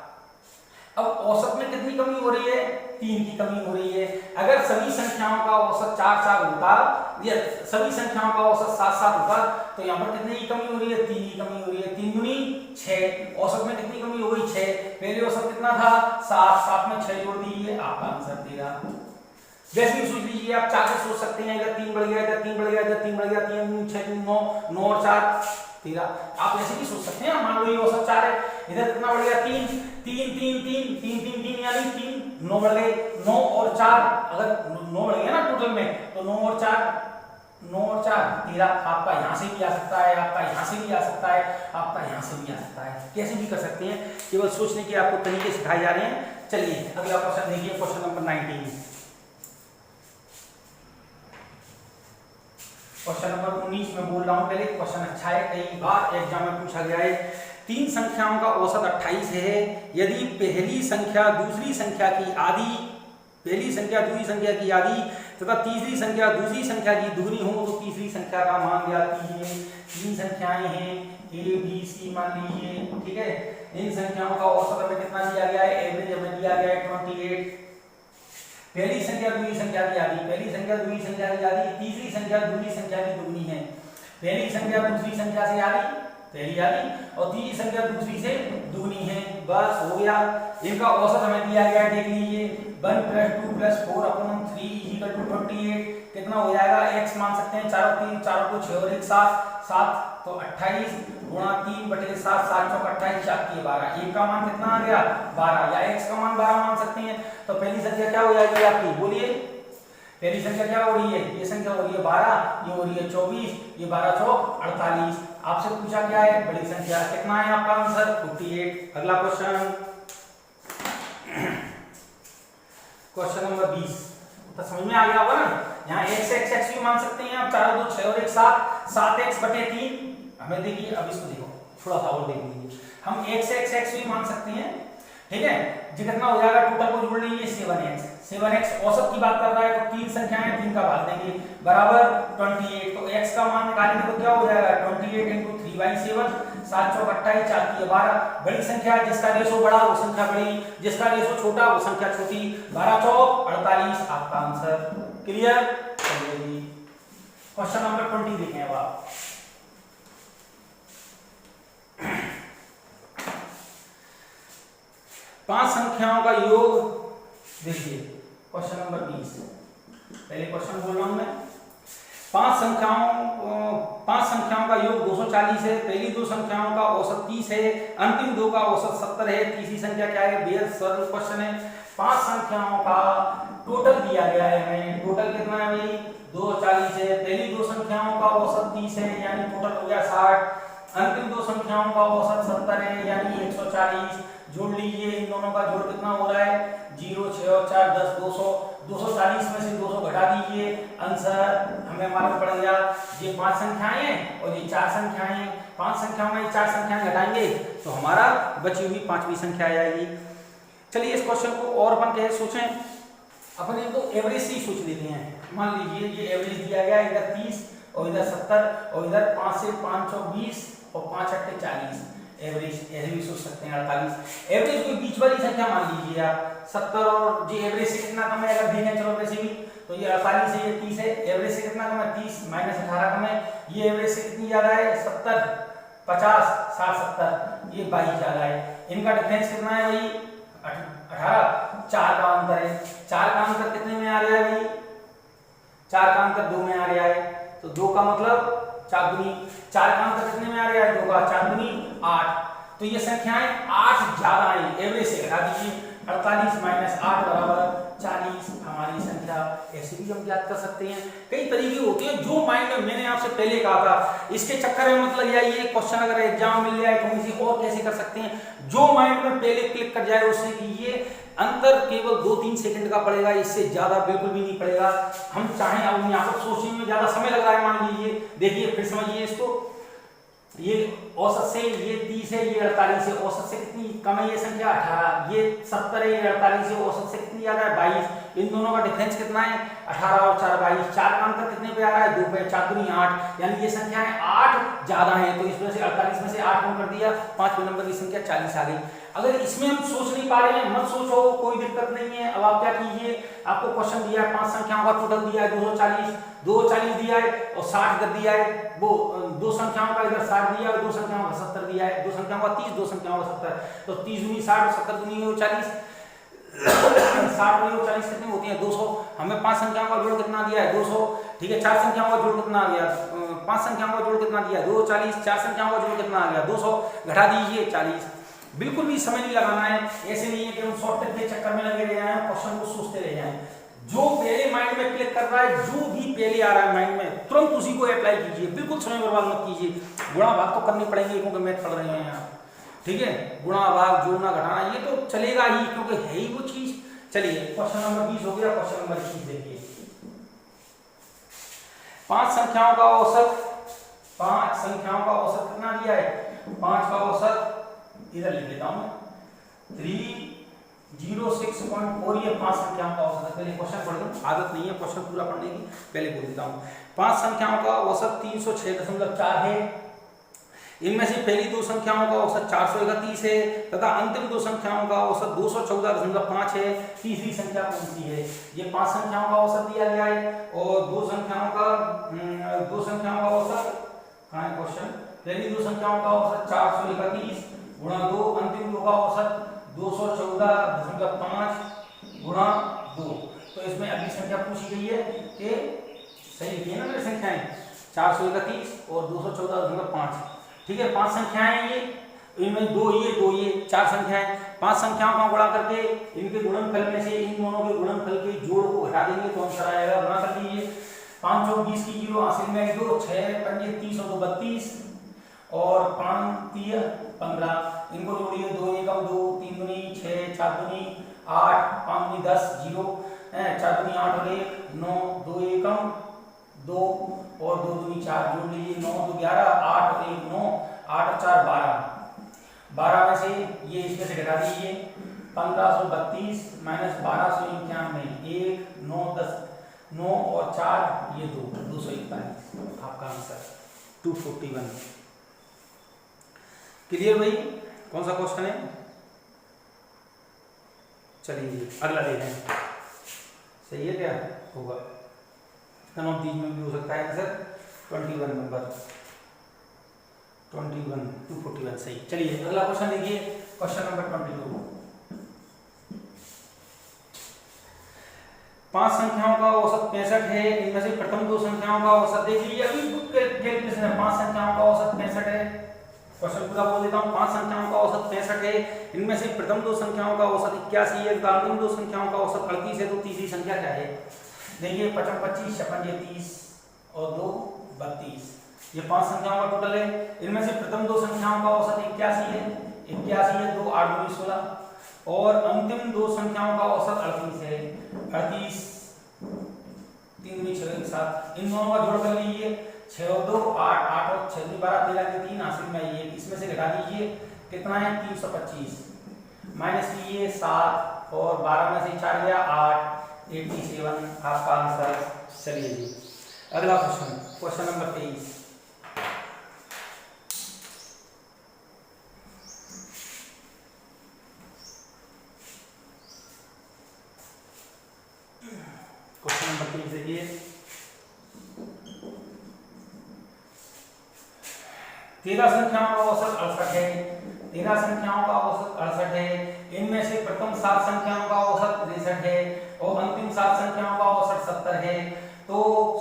अब औसत में कितनी कमी हो रही है? 3 की कमी हो रही है। अगर सभी संख्याओं का औसत 4 4 होता या सभी संख्याओं का औसत 7 7 होता तो यहाँ पर कितने की कमी हो रही है? 3 की कमी हो रही है। 3 दूनी 6, औसत में कितनी कमी हो गई? 6। पहले औसत कितना था? 7, 7 में 6 जोड़ दीजिए, आपका आंसर 13। वैसे ही सोच लीजिए, आप 4 से सोच सकते हैं, इधर 3 बढ़ गया, इधर 3 बढ़ गया, इधर 3 बढ़ गया, 3 दूनी 6 3 9 9 और 4 13। आप ऐसे भी सोच सकते हैं, मान लो ये औसत 4 है, इधर कितना बढ़ गया? 3 3 3 3 3 3 3 यानी 3 9 बढ़ गए, 9 और 4, अगर 9 बढ़ गया ना टोटल में, तो 9 और 4 13। आपका यहाँ से भी आ सकता है, आपका यहाँ से भी आ सकता है, आपका यहाँ से भी आ सकता है, कैसे भी कर सकते हैं, केवल सोचने के आपको तरीके सिखाए जा रहे हैं। चलिए अगला क्वेश्चन देखिए, क्वेश्चन नंबर 19। क्वेश्चन नंबर 19 में बोल रहा हूं, पहले क्वेश्चन अच्छा है, कई बार एग्जाम में पूछा गया है। तीन संख्याओं का औसत 28 है, यदि पहली संख्या दूसरी संख्या की आधी, पहली संख्या दूसरी संख्या की आधी तथा तीसरी संख्या दूसरी संख्या की दुगनी हो तो तीसरी संख्या का मान ज्ञात कीजिए। तीन संख्याएं हैं ए बी सी मान लीजिए, ठीक है। इन संख्याओं का औसत हमें कितना दिया गया है? एवरेज हमें दिया गया है 28। पहली संख्या दूसरी संख्या की आधी, पहली संख्या दूसरी संख्या की आधी, तीसरी संख्या दूसरी संख्या की दुगनी है। पहली संख्या दूसरी संख्या से आधी, पहली आधी, और तीसरी संख्या दूसरी से दुगनी है। बस हो गया। इनका औसत हमें दिया गया है, देख लीजिए 1 + 2 + 4/3 = 28। कितना हो जाएगा, x मान सकते हैं, 4 को 6 और 1 7 तो 28 गुणा 3/7 7 चौक 28 4 की 12। एक का मान कितना आ गया 12, या x का मान 12 मान सकते हैं। तो पहली संख्या क्या हो जाएगी आपकी, बोलिए पहली संख्या क्या हो रही है, ये संख्या हो रही है 12, ये हो रही है 24, ये 12 चौक 48। आपसे पूछा क्या है, बड़ी संख्या। कितना है आपका आंसर 48। अगला क्वेश्चन, क्वेश्चन नंबर 20। तो समझ में आ गया होगा ना, यहाँ x भी मान सकते हैं आप, 4 2 6 और 1 7 7x/3। हमें देखिए, अब इसको देखो थोड़ा सा और देख लीजिए, हम x भी मान सकते हैं, ठीक है। जी कितना हो जाएगा, टोटल को जोड़ लीजिए 7x। औसत की बात कर रहा है तो तीन संख्याएं, 3 का भाग देंगे बराबर 28। तो x का मान निकालेंगे तो क्या हो जाएगा 28 × 3/7 7 चौक 28 4 की 12। बड़ी संख्या जिसका रेशो बड़ा वो संख्या बड़ी, जिसका रेशो छोटा वो संख्या छोटी। 12 चौक 48 आपका आंसर। क्लियर। चलिए जी क्वेश्चन नंबर 20 देखें अब आप। पांच संख्याओं का योग देखिए, क्वेश्चन नंबर 20। पहले क्वेश्चन बोल रहा हूं मैं। पांच संख्याओं का योग 240 है। पहली दो संख्याओं का औसत 30 है, अंतिम दो का औसत 70 है। तीसरी संख्या क्या है, बेहद सरल क्वेश्चन है। पांच संख्याओं का टोटल दिया गया है हमें। टोटल कितना है भाई 240 है। पहली दो संख्याओं का औसत 30 है, यानी टोटल हो गया 60। अंतिम दो संख्याओं का औसत 70 है, यानी 140। जोड़ लीजिए, इन दोनों का जोड़ कितना हो रहा है 0 6 और 4 10 200। 240 में से 200 घटा दीजिए, आंसर हमें मालूम पड़ गया। ये पांच संख्याएं हैं और ये चार संख्याएं हैं। पांच संख्याओं में चार संख्याएं घटाएंगे तो हमारा बची हुई पांचवी संख्या आ जाएगी। चलिए इस क्वेश्चन को और अपन कैसे सोचें, अपन इनको एवरेज से ही सोच लेते हैं। मान लीजिए ये एवरेज दिया गया, इधर 30 और इधर 70 और इधर 5 से 5 चौक 20 और 5 8 40। एवरेज ऐसे भी सोच सकते हैं 48। एवरेज कोई बीच वाली संख्या मान लीजिए आप, 70 और जी एवरेज से कितना कम है, अगर देखें चलो वैसे भी तो ये 48 है, ये 30 है। एवरेज से कितना कम है 30 -18 कम है। ये एवरेज से कितनी ज्यादा है 70 50 60 70, ये 22 ज्यादा है। इनका डिफरेंस कितना है भाई 18, 4 का अंतर है। 4 का अंतर कितने में आ रहा है भाई, 4 का अंतर 2 में आ रहा है। तो 2 का मतलब 4 दूनी, 4 का अंतर कितने में आ रहा है 2 का 4 दूनी 8। तो ये संख्याएं 8 ज्यादा है, एवरेज से घटा दीजिए। 48 - 8 बराबर 40 हमारी संख्या। ऐसे भी हम याद कर सकते हैं, कई तरीके होते हैं जो माइंड में मैंने आपसे पहले कहा था। इसके चक्कर में मतलब ये क्वेश्चन अगर एग्जाम मिल जाए तो इसे और कैसे कर सकते हैं, जो माइंड में पहले क्लिक कर जाए उससे कि ये अंतर केवल 2-3 सेकंड का पड़ेगा, इससे ज्यादा बिल्कुल भी नहीं पड़ेगा। हम चाहें अब यहाँ पर सोचने में ज्यादा समय लग रहा है, मान लीजिए, देखिए फिर समझिए इसको। ये औसत से ये 30 है, ये 48 है। औसत से कितनी कम है ये संख्या 18। ये 70 है, ये 48 है। औसत से कितनी ज्यादा है 22। इन दोनों का डिफरेंस कितना है 18 और 4 22। 4 का अंतर कितने पे आ रहा है 2 पे। 4 दूनी 8, यानी ये संख्याएं 8 ज्यादा है। तो इस वजह से 48 में से 8 कम कर दिया, पांचवें नंबर की संख्या 40 आ गई। अगर इसमें हम सोच नहीं पा रहे हैं, मत सोचो, कोई दिक्कत नहीं है। अब आप क्या कीजिए, आपको क्वेश्चन दिया है, पांच संख्याओं का टोटल दिया है 240 दिया है और 60 कर दिया है। वो दो संख्याओं का इधर 60 दिया और दो संख्याओं का 70 दिया है। दो संख्याओं का 30, दो संख्याओं का 70। तो 30 दूनी 60 और 70 दूनी 40। 60 और 40 कितने होती हैं 200। हमें पांच संख्याओं का जोड़ कितना दिया है 200, ठीक है। चार संख्याओं का जोड़ कितना आ गया, पांच संख्याओं का जोड़ कितना दिया 240। चार संख्याओं का जोड़ कितना आ गया 200, घटा दीजिए 40। बिल्कुल भी समय नहीं लगाना है। ऐसे नहीं है कि हम शॉर्टकट के चक्कर में लगे रह जाएं, क्वेश्चन को सोचते रह जाएं। जो पहले माइंड में क्लिक कर रहा है, जो भी पहले आ रहा है माइंड में, तुरंत उसी को अप्लाई कीजिए। बिल्कुल समय बर्बाद मत कीजिए। गुणा भाग तो करने पड़ेंगे क्योंकि मैथ पढ़ रहे हैं आप, ठीक है। गुणा भाग जोड़ना घटाना ये तो चलेगा ही, क्योंकि है ही वो चीज। चलिए क्वेश्चन नंबर 20 हो गया। क्वेश्चन नंबर 21 देखिए। पांच संख्याओं का औसत कितना दिया है, 5 का औसत इधर लिख देता हूं 306.4। ये पांच संख्याओं का औसत है। पहले क्वेश्चन पढ़ दूं, आदत नहीं है क्वेश्चन पूरा पढ़ने की, पहले बोल देता हूं। पांच संख्याओं का औसत 306.4 है। इनमें से पहली दो संख्याओं का औसत 431 है तथा अंतिम दो संख्याओं का औसत 214.5 है। तीसरी संख्या कौन सी है? ये 5 संख्याओं का औसत दिया गया है और दो संख्याओं का औसत कहाँ है क्वेश्चन? पहली दो संख्याओं का औसत 431 गुणा 2, अंतिम दो का औसत 214.5 गुणा 2। तो इसमें अगली संख्या पूछी गई है कि सही लिखी है ना मेरी संख्याएं, 431 और 214.5। ठीक है, 5 संख्याएं हैं ये, इनमें दो ये 4 संख्याएं। 5 संख्याओं का गुणा करके इनके गुणनफल में से इन दोनों के गुणनफल के जोड़ को घटा देंगे तो आंसर आएगा। गुणा कर लीजिए, 5 चौक 20 की 0 हासिल में 2, 6 पंजे 30 और 2 32 और 5 3 15। इनको जोड़िए, 2 एकम 2, 3 दूनी 6, 4 दूनी 8, 5 दूनी 10, 0, 4 दूनी 8 और 1 9, 2 एकम 2 और 2 दूनी 4, जोड़ लीजिए, 9 2 11, 8 और 1 9, 8 और 4 12। 12 में से ये इसमें से घटा दीजिए, 1532 माइनस 1291, 1 9 10 9 और 4 ये 2 241। आपका आंसर 241। क्लियर भाई? कौन सा क्वेश्चन है? चलिए अगला देखें। सही है क्या? होगा नन ऑफ दीज में भी हो सकता है आंसर। 21 नंबर 21 241 सही। चलिए अगला क्वेश्चन देखिए, क्वेश्चन नंबर 22। 5 संख्याओं का औसत 65 है, इनमें से प्रथम दो संख्याओं का औसत देख लीजिए, अभी बुक कैलकुलेशन है। 5 संख्याओं का औसत 65 है, क्वेश्चन पूरा बोल देता हूं। 5 संख्याओं का औसत 65 है, इनमें से प्रथम दो संख्याओं का औसत 81 है, अंतिम दो संख्याओं का औसत 38 है। तो तीसरी संख्या क्या है? देखिए 55 25 56 30 और 2 32। ये 5 संख्याओं का टोटल है। इनमें से प्रथम दो संख्याओं का औसत 81 है, 2 8 दूनी 16 और अंतिम दो संख्याओं का औसत 38 है, 38 3 दूनी 6 7। इन दोनों का जोड़ कर लीजिए, 6 और 2 8 8 और 6 दूनी 12 13 के 3 हासिल में ये, इसमें से घटा दीजिए, कितना है? 325 माइनस कीजिए 7 और 12 में से 4 गया 8 87 आपका आंसर। चलिए जी अगला question, question number 23। Question number 23 देखिए, 13 संख्याओं का औसत 68 है, 13 संख्याओं का औसत 68 है, इनमें से प्रथम 7 संख्याओं का औसत 63 है और अंतिम 7 संख्याओं का औसत 70 है। तो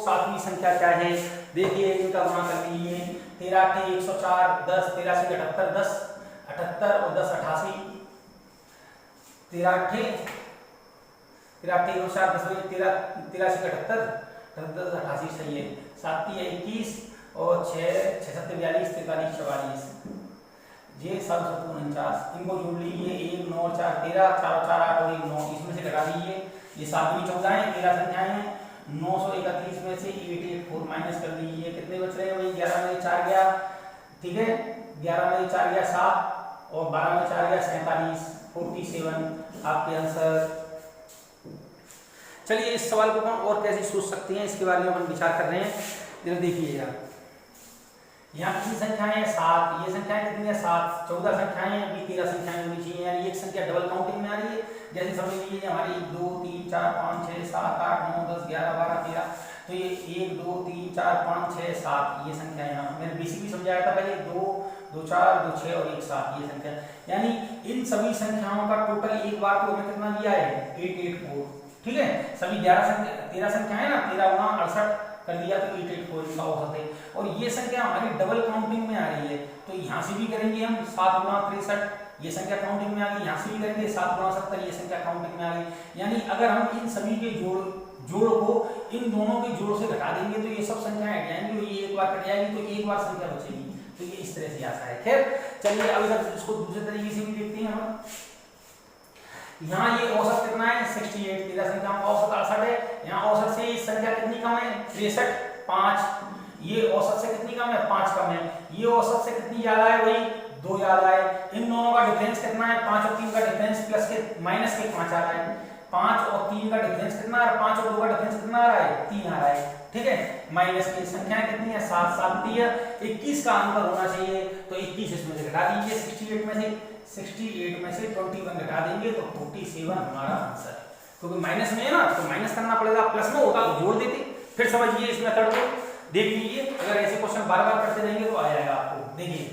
सातवीं संख्या क्या है? देखिए इनका गुणा कर लीजिए, 13 के 104 10 13 से 78 10 78 और 10 88। 13 के 104 10 13 से 78 10 88 सही है। 7 21 और 6 6 7 42 43 44 ये 7 49। इनको जोड़ लीजिए, 1 9 4 13 4 4 8 और 1 9, इसमें से घटा दीजिए, ये 7 दूनी 14 है, 13 संख्याएं हैं। 931 में से 884 माइनस कर लीजिए, कितने बच रहे हैं भाई? 11 में 4 गया, ठीक है, 11 में 4 गया 7 और 12 में 4 गया 47 47 आपके आंसर। चलिए इस सवाल को हम और कैसे सोच सकते हैं इसके बारे में हम विचार कर रहे हैं। जरा देखिए यार, यहाँ कितनी संख्याएं हैं? 7। ये संख्याएं कितनी है? 7। 14 संख्याएं हैं, अभी 13 संख्याएं होनी चाहिए, यानी एक संख्या डबल काउंटिंग में आ रही है। जैसे समझ लीजिए हमारी 1 2 3 4 5 6 7 8 9 10 11 12 13, तो ये 1 2 3 4 5 6 7 ये संख्या यहाँ मैंने बेसिक भी समझाया था पहले, 2 2 4 2 6 और 1 7 ये संख्या, यानी इन सभी संख्याओं का टोटल एक बार तो हमें कितना दिया है? 884। ठीक है, सभी 13 संख्या है ना, 13 गुणा 68 कर दिया तो 884 इनका औसत है। और ये संख्या हमारी डबल काउंटिंग में आ रही है, तो यहाँ से भी करेंगे हम 7 गुणा 63 ये संख्या काउंटिंग में आ गई, यहाँ से भी करेंगे 7 गुणा 70 ये संख्या काउंटिंग में आ गई। यानी अगर हम इन सभी के जोड़ को इन दोनों के जोड़ से घटा देंगे तो ये सब संख्याएं हट जाएंगी, ये एक बार कट जाएगी तो एक बार संख्या बचेगी। तो ये इस तरह से आता है। खैर चलिए अब इधर इसको दूसरे तरीके से भी देखते हैं हम। यहाँ ये औसत कितना है? 68। 13 संख्याओं का औसत 68 है। यहाँ औसत से इस संख्या कितनी कम है? 63 5। ये औसत से कितनी कम है? 5 कम है। ये औसत से कितनी ज्यादा है भाई? 2 ज्यादा है। इन दोनों का डिफरेंस कितना है? 5 और 3 का डिफरेंस प्लस के माइनस के 5 आ रहा है। 5 और 3 का डिफरेंस कितना आ रहा है? 5 और 2 का डिफरेंस कितना आ रहा है? 3 आ रहा है। ठीक है, माइनस की संख्या कितनी है 7 7 21 का अंतर होना चाहिए, तो 21 इसमें से घटा दीजिए 68 में से 21 घटा देंगे तो 47 हमारा आंसर है। क्योंकि माइनस में है ना तो माइनस करना पड़ेगा, प्लस में होता तो जोड़ देते। फिर समझिए इस मेथड को, देख लीजिए, अगर ऐसे क्वेश्चन बार बार करते रहेंगे तो आ जाएगा आपको। देखिए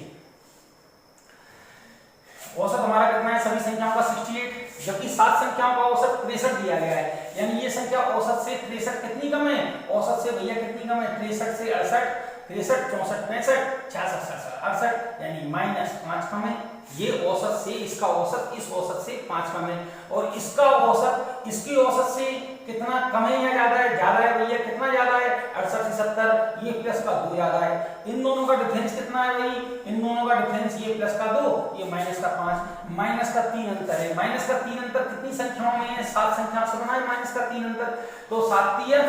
औसत हमारा कितना है सभी संख्याओं का 68, जबकि 7 संख्याओं का औसत 63 दिया गया है, यानी ये संख्या औसत से 63 कितनी कम है, औसत से भैया कितनी कम है, 63 से 68, 63 64 65 66 68, यानी -5 कम है। ये औसत से इसका औसत इस औसत से 5 कम है, और इसका औसत इसकी औसत से कितना कम है या ज्यादा है, ज्यादा है भैया, कितना ज्यादा है 68 से 70, ये प्लस का 2 ज्यादा है। इन दोनों का डिफरेंस कितना है भाई, इन दोनों का डिफरेंस ये प्लस का 2 ये माइनस का 5, माइनस का 3 अंतर है। माइनस का 3 अंतर कितनी संख्याओं में है, 7 संख्या से बना है माइनस का 3 अंतर, तो 7 3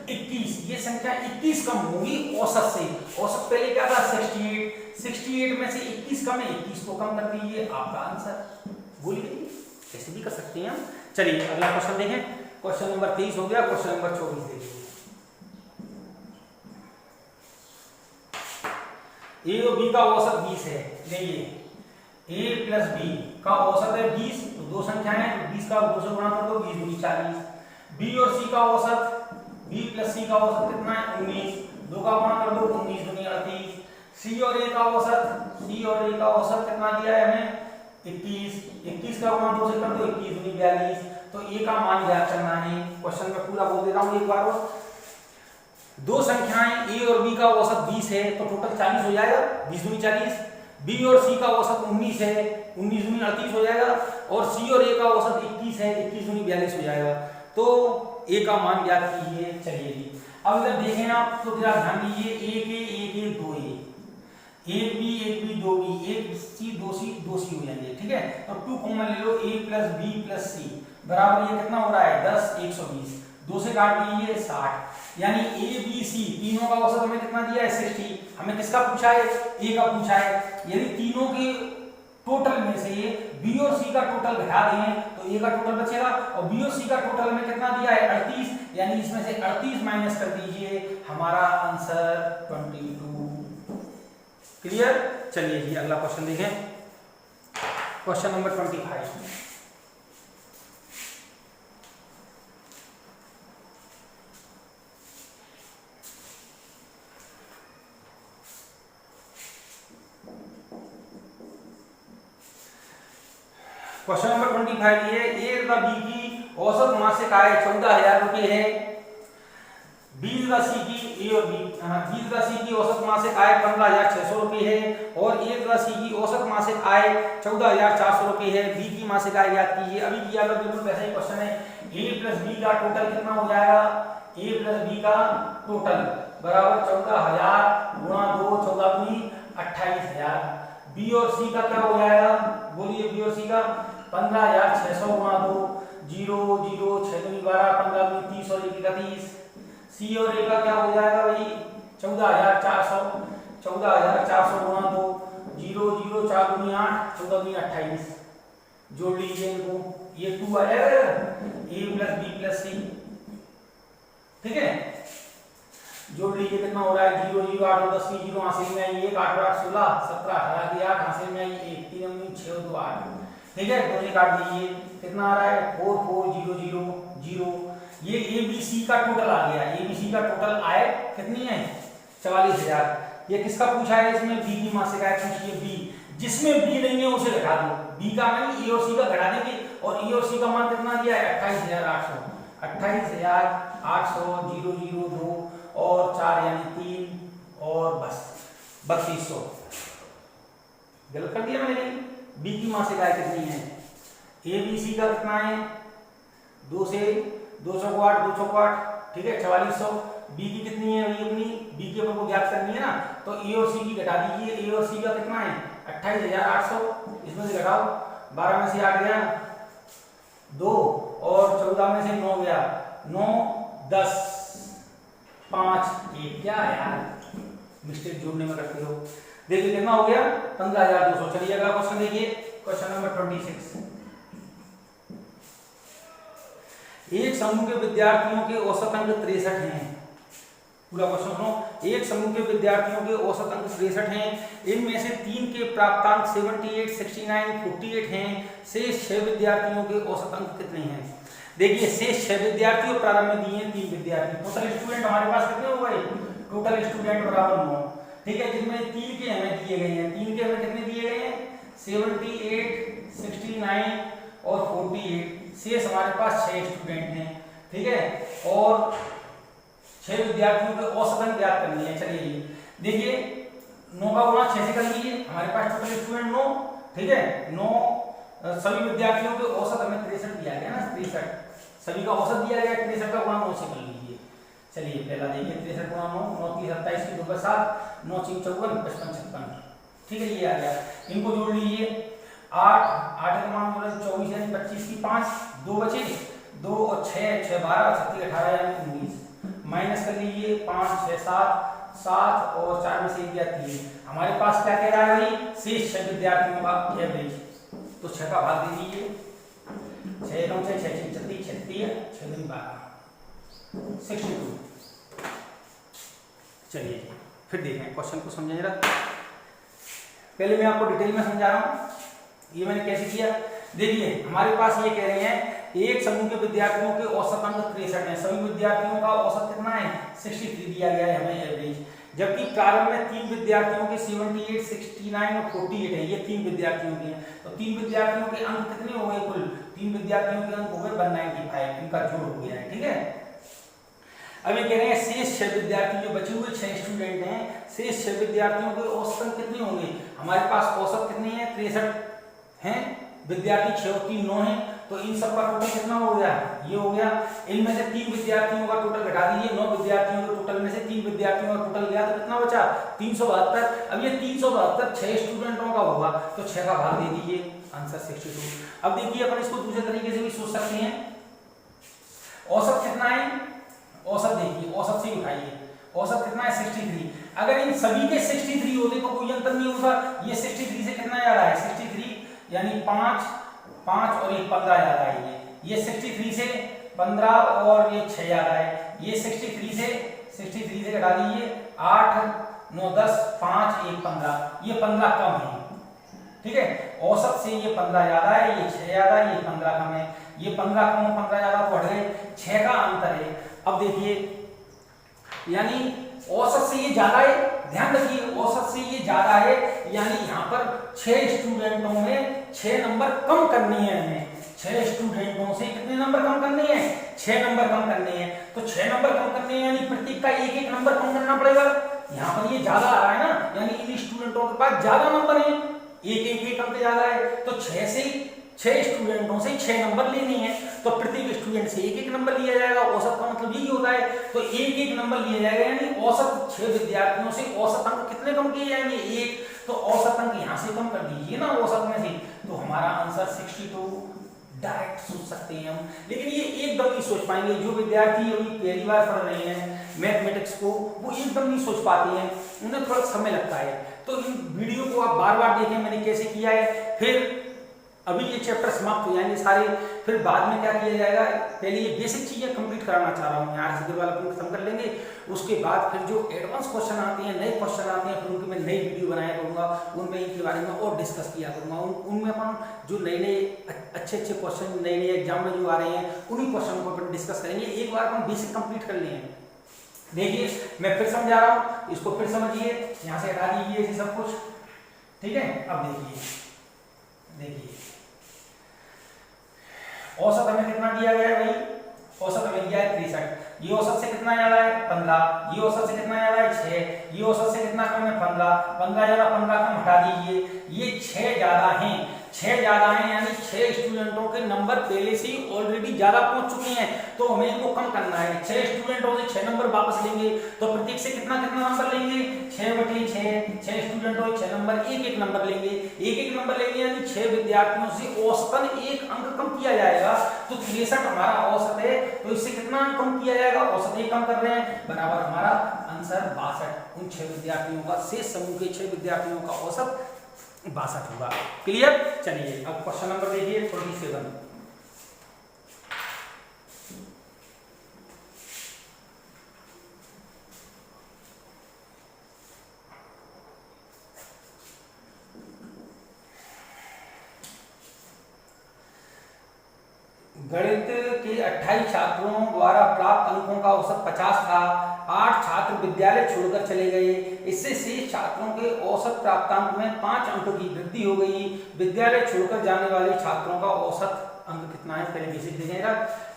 21, ये संख्या 21 कम होगी औसत से। औसत पहले क्या था 68 में से 21 कम है, 21 को कम कर दीजिए, आपका आंसर। भूल गए, ऐसे भी कर सकते हैं हम। चलिए अगला क्वेश्चन देखें, क्वेश्चन नंबर 23 हो गया, क्वेश्चन नंबर 24 देखिए। ए और बी का औसत 20 है, देखिए ए प्लस बी का औसत है 20, तो दो संख्याएं हैं तो 20 का 2 से गुणा कर दो, 20 दूनी 40। बी और सी का औसत, बी प्लस सी का औसत कितना है 19, 2 का गुणा कर दो, 19 दूनी 38। सी और ए का औसत, सी और ए का औसत कितना दिया है हमें 21, 21 का गुणा 2 से कर दो, 21 दूनी 42, तो ए का मान ज्ञात करना है। क्वेश्चन में पूरा बोल देता हूं एक बार और, दो संख्याएं ए और बी का औसत 20 है तो टोटल 40 हो जाएगा, 20 दूनी 40। बी और सी का औसत 19 है, 19 दूनी 38 हो जाएगा, और सी और ए का औसत 21 है, 21 दूनी 42 हो जाएगा, तो ए का मान ज्ञात कीजिए। चलिए जी, अब इधर देखें आप तो जरा ध्यान दीजिए, एक 2 ए, एक बी 2 बी, एक सी 2 सी 2 सी हो जाएंगे, ठीक है। तो 2 कॉमन ले लो, ए प्लस बी प्लस सी बराबर ये कितना हो रहा है 10 120, 2 से काट दीजिए 60, यानी ए बी सी तीनों का औसत हमें कितना दिया है 60। हमें किसका पूछा है, ए का पूछा है, यानी तीनों के टोटल में से बी और सी का टोटल घटा दें तो ए का टोटल बचेगा, और बी और सी का टोटल में कितना दिया है 38, यानी इसमें से 38 माइनस कर दीजिए, हमारा आंसर 22। क्लियर। चलिए जी अगला क्वेश्चन देखें, क्वेश्चन नंबर 25। क्वेश्चन नंबर 25 ये ए तथा बी की औसत मासिक आय 14,000 रुपए है, बी तथा सी की ए और बी तथा सी की औसत मासिक आय 15,600 रुपए है, और ए तथा सी की औसत मासिक आय 14,400 रुपए है। बी की मासिक आय ज्ञात कीजिए। अभी किया था बिल्कुल वैसा ही क्वेश्चन है, ए प्लस बी का टोटल कितना हो जाएगा, ए प्लस बी का टोटल बराबर 14,000 गुणा 2, 14 दूनी 28,000। बी और सी का क्या हो जाएगा, बोलिए बी और सी का 15,600 गुणा 2, 0 0 6 दूनी 12, 15 दूनी 30 और 1 31। सी और ए का क्या हो जाएगा भाई 14,400 गुणा 2, 0 0 4 दूनी 8, 14 दूनी 28। जोड़ लीजिए इनको, ये 2 आ जाएगा ए प्लस बी प्लस सी, ठीक है। जोड़ लीजिए कितना हो रहा है 0 0 8 10 की 0 हासिल में आई 1 8 8 16 17 18 की 8 हासिल में आई 1 3 6 2 8, ठीक है। दोनों काट दीजिए, कितना आ रहा है 4 4 0 0 0। ये ए बी सी का टोटल आ गया, ए बी सी का टोटल आय कितनी है 44,000। ये किसका पूछा है, इसमें बी की मासिक आय पूछिए, बी जिसमें बी नहीं है उसे घटा दो, बी का नहीं ए और सी का घटा देंगे, और ए और सी का मान कितना दिया है 28,800, 28,800 0 0 2 और 4 यानी 3 और बस 3200। गलत कर दिया मैंने, बी की मासिक आय कितनी है, ए बी सी का कितना है 2 से 200 को 8 200 को 8, ठीक है 4400। बी की कितनी है अभी अपनी, बी के ऊपर को ज्ञात करनी है ना, तो ए और सी की घटा दीजिए। ए और सी का कितना है 28,800, इसमें से घटाओ 12 में से 8 गया 2 और 14 में से 9 गया 9 10 5 1, क्या यार मिस्टेक जोड़ने में करते हो। देखिए कितना हो गया 15,200। चलिए अगला क्वेश्चन देखिए, क्वेश्चन नंबर 26। एक समूह के विद्यार्थियों के औसत अंक 63 हैं, पूरा क्वेश्चन सुनो। एक समूह के विद्यार्थियों के औसत अंक 63 हैं, इनमें से 3 के प्राप्तांक 78, 69, 48 हैं। शेष 6 विद्यार्थियों के औसत अंक कितने हैं? देखिए शेष 6 विद्यार्थी और प्रारंभ में दिए 3 विद्यार्थी। टोटल स्टूडेंट हमारे पास कितने हो गए? टोटल स्टूडेंट बराबर 9, ठीक है, जिनमें 3 के हमें दिए गए हैं। 3 के हमें कितने दिए गए हैं? 78, 69 और 48। शेष हमारे पास 6 स्टूडेंट हैं, ठीक है, और 6 विद्यार्थियों के औसत अंक ज्ञात करनी है। चलिए देखिए 9 का गुणा 6 से कर लीजिए, हमारे पास टोटल स्टूडेंट 9, ठीक है, 9 सभी विद्यार्थियों के औसत हमें 63 दिया गया ना, 63 सभी का औसत दिया गया, 63 का गुणा 9 से कर लीजिए। चलिए पहला देखिए 63 गुणा 9, 9 3 27 की 2 का 7, 9 3 54, 55 56, ठीक है, ये आ गया। इनको जोड़ लीजिए, 8 8 का मान 24 यानी 25 की 5, 2 बचे, 2 और 6 6 12, 36 18 यानी 19, माइनस कर लीजिए 5 6 7 7 और 4 में से गया 3। हमारे पास क्या कह रहा है भाई? शेष 6 विद्यार्थियों का एवरेज, तो 6 का भाग दे दीजिए, 6 9 6 6 36 36 6 2 12 62। चलिए फिर देखें क्वेश्चन को, समझे जरा। पहले मैं आपको डिटेल में समझा रहा हूँ, ये मैंने कैसे किया। देखिए हमारे पास ये कह रहे हैं एक समूह के विद्यार्थियों के औसत अंक 63 है, सभी विद्यार्थियों का औसत कितना है? 63 दिया गया है हमें एवरेज, जबकि प्रारंभ में 3 विद्यार्थियों के 78, 69 और 48 है, ये 3 विद्यार्थियों के हैं। तो 3 विद्यार्थियों के अंक कितने हो गए? कुल 3 विद्यार्थियों के अंक हो गए 195, इनका जोड़ हो गया है, ठीक है। अब ये कह रहे हैं शेष 6 विद्यार्थी, जो बचे हुए 6 स्टूडेंट हैं, शेष 6 विद्यार्थियों के औसत अंक कितने होंगे? हमारे पास औसत कितने हैं? 63 हैं विद्यार्थी, 6 और 3 9 हैं, तो इन सब का टोटल कितना हो गया? ये हो गया। इनमें से 3 विद्यार्थियों का टोटल घटा दीजिए, 9 विद्यार्थियों के टोटल में से 3 विद्यार्थियों का टोटल गया, तो कितना बचा? 372। अब ये 372 6 स्टूडेंटों का होगा, तो 6 का भाग दे दीजिए, आंसर 62। अब देखिए अपन इसको दूसरे तरीके से भी सोच सकते हैं। औसत कितना है? औसत देखिए, औसत से उठाइए, औसत कितना है? 63। अगर इन सभी के 63 होते तो कोई अंतर नहीं होता। ये 63 से कितना याद आया? 63 यानी 5 5 और ये 15 याद आएंगे। ये 63 से 15 और ये 6 याद आए। ये 63 से घटा दीजिए, 8 9 10 5 1 15, ये 15 कम है, ठीक है। औसत से ये 15 याद आए, ये 6 याद आए, ये 15 कम है, ये 15 कम 15 ज्यादा तो हट गए, 6 का अंतर है। अब देखिए यानी औसत से ये ज्यादा है, ध्यान रखिए औसत से ये ज्यादा है, यानी यहाँ पर 6 स्टूडेंटों में 6 नंबर कम करनी है हमें। 6 स्टूडेंटों से कितने नंबर कम करने हैं? 6 नंबर कम करने हैं। तो 6 नंबर कम करने हैं यानी प्रत्येक का एक एक नंबर कम करना पड़ेगा। यहाँ पर ये ज्यादा आ रहा है ना, यानी इन स्टूडेंटों के पास ज्यादा नंबर है, एक अंक ज्यादा है, तो 6 स्टूडेंटों से 6 नंबर लेने हैं, तो प्रत्येक स्टूडेंट से एक एक नंबर लिया जाएगा। औसत का मतलब यही होता है, तो एक एक नंबर लिया जाएगा, यानी औसत 6 विद्यार्थियों से औसत अंक कितने कम किए जाएंगे? 1। तो औसत अंक यहाँ से कम कर दीजिए ना औसत में से, तो हमारा आंसर 62 डायरेक्ट सोच सकते हैं हम। लेकिन ये एकदम नहीं सोच पाएंगे, जो विद्यार्थी अभी पहली बार पढ़ रहे हैं मैथमेटिक्स को, वो एकदम नहीं सोच पाते हैं, उन्हें थोड़ा समय लगता है। तो इन वीडियो को आप बार बार देखें मैंने कैसे किया है, फिर अभी ये चैप्टर समाप्त हो जाएंगे सारे, फिर बाद में क्या किया जाएगा, पहले ये बेसिक चीजें कंप्लीट कराना चाह रहा हूँ यहाँ से वाला अपन खत्म कर लेंगे, उसके बाद फिर जो एडवांस क्वेश्चन आते हैं, नए क्वेश्चन आते हैं, फिर उनकी मैं नई वीडियो बनाया करूँगा, उनमें इनके बारे में और डिस्कस किया करूँगा। उनमें अपन जो नए अच्छे क्वेश्चन नए एग्जाम में जो आ रहे हैं, उन्हीं क्वेश्चन को अपन डिस्कस करेंगे। एक बार अपन बेसिक कंप्लीट कर लेंगे। देखिए मैं फिर समझा रहा हूँ, इसको फिर समझिए, यहाँ से हटा दीजिए सब कुछ, ठीक है। अब देखिए औसत हमें कितना दिया गया है भाई? औसत हमें दिया है 63। ये औसत से कितना ज्यादा है? 15। ये औसत से कितना ज्यादा है? 6। ये औसत से कितना कम है? 15। 15 ज्यादा 15 कम हटा दीजिए, ये 6 ज्यादा हैं, 6 ज्यादा हैं, यानी 6 स्टूडेंटों के नंबर पहले से ही ऑलरेडी ज्यादा पहुंच चुके हैं, तो हमें इनको कम करना है। 6 स्टूडेंटों से 6 नंबर वापस लेंगे, तो प्रत्येक से कितना नंबर लेंगे? 6/6। 6 स्टूडेंटों से 6 नंबर, एक नंबर लेंगे, एक नंबर लेंगे, यानी 6 विद्यार्थियों से औसतन 1 अंक कम किया जाएगा। तो 63 हमारा औसत है, तो इससे कितना अंक कम किया जाएगा? औसत 1 कम कर रहे हैं, बराबर हमारा आंसर 62। उन 6 विद्यार्थियों का, शेष समूह के 6 विद्यार्थियों का औसत 62 होगा। क्लियर? चलिए अब क्वेश्चन नंबर देखिए 47। गणित के 28 छात्रों द्वारा प्राप्त अंकों का औसत 50 था। 8 छात्र विद्यालय छोड़कर चले गए। इससे शेष छात्रों के औसत प्राप्तांक में 5 अंकों की वृद्धि हो गई। विद्यालय छोड़कर जाने वाले छात्रों का औसत अंक कितना है? पहले बेसिक देखेगा।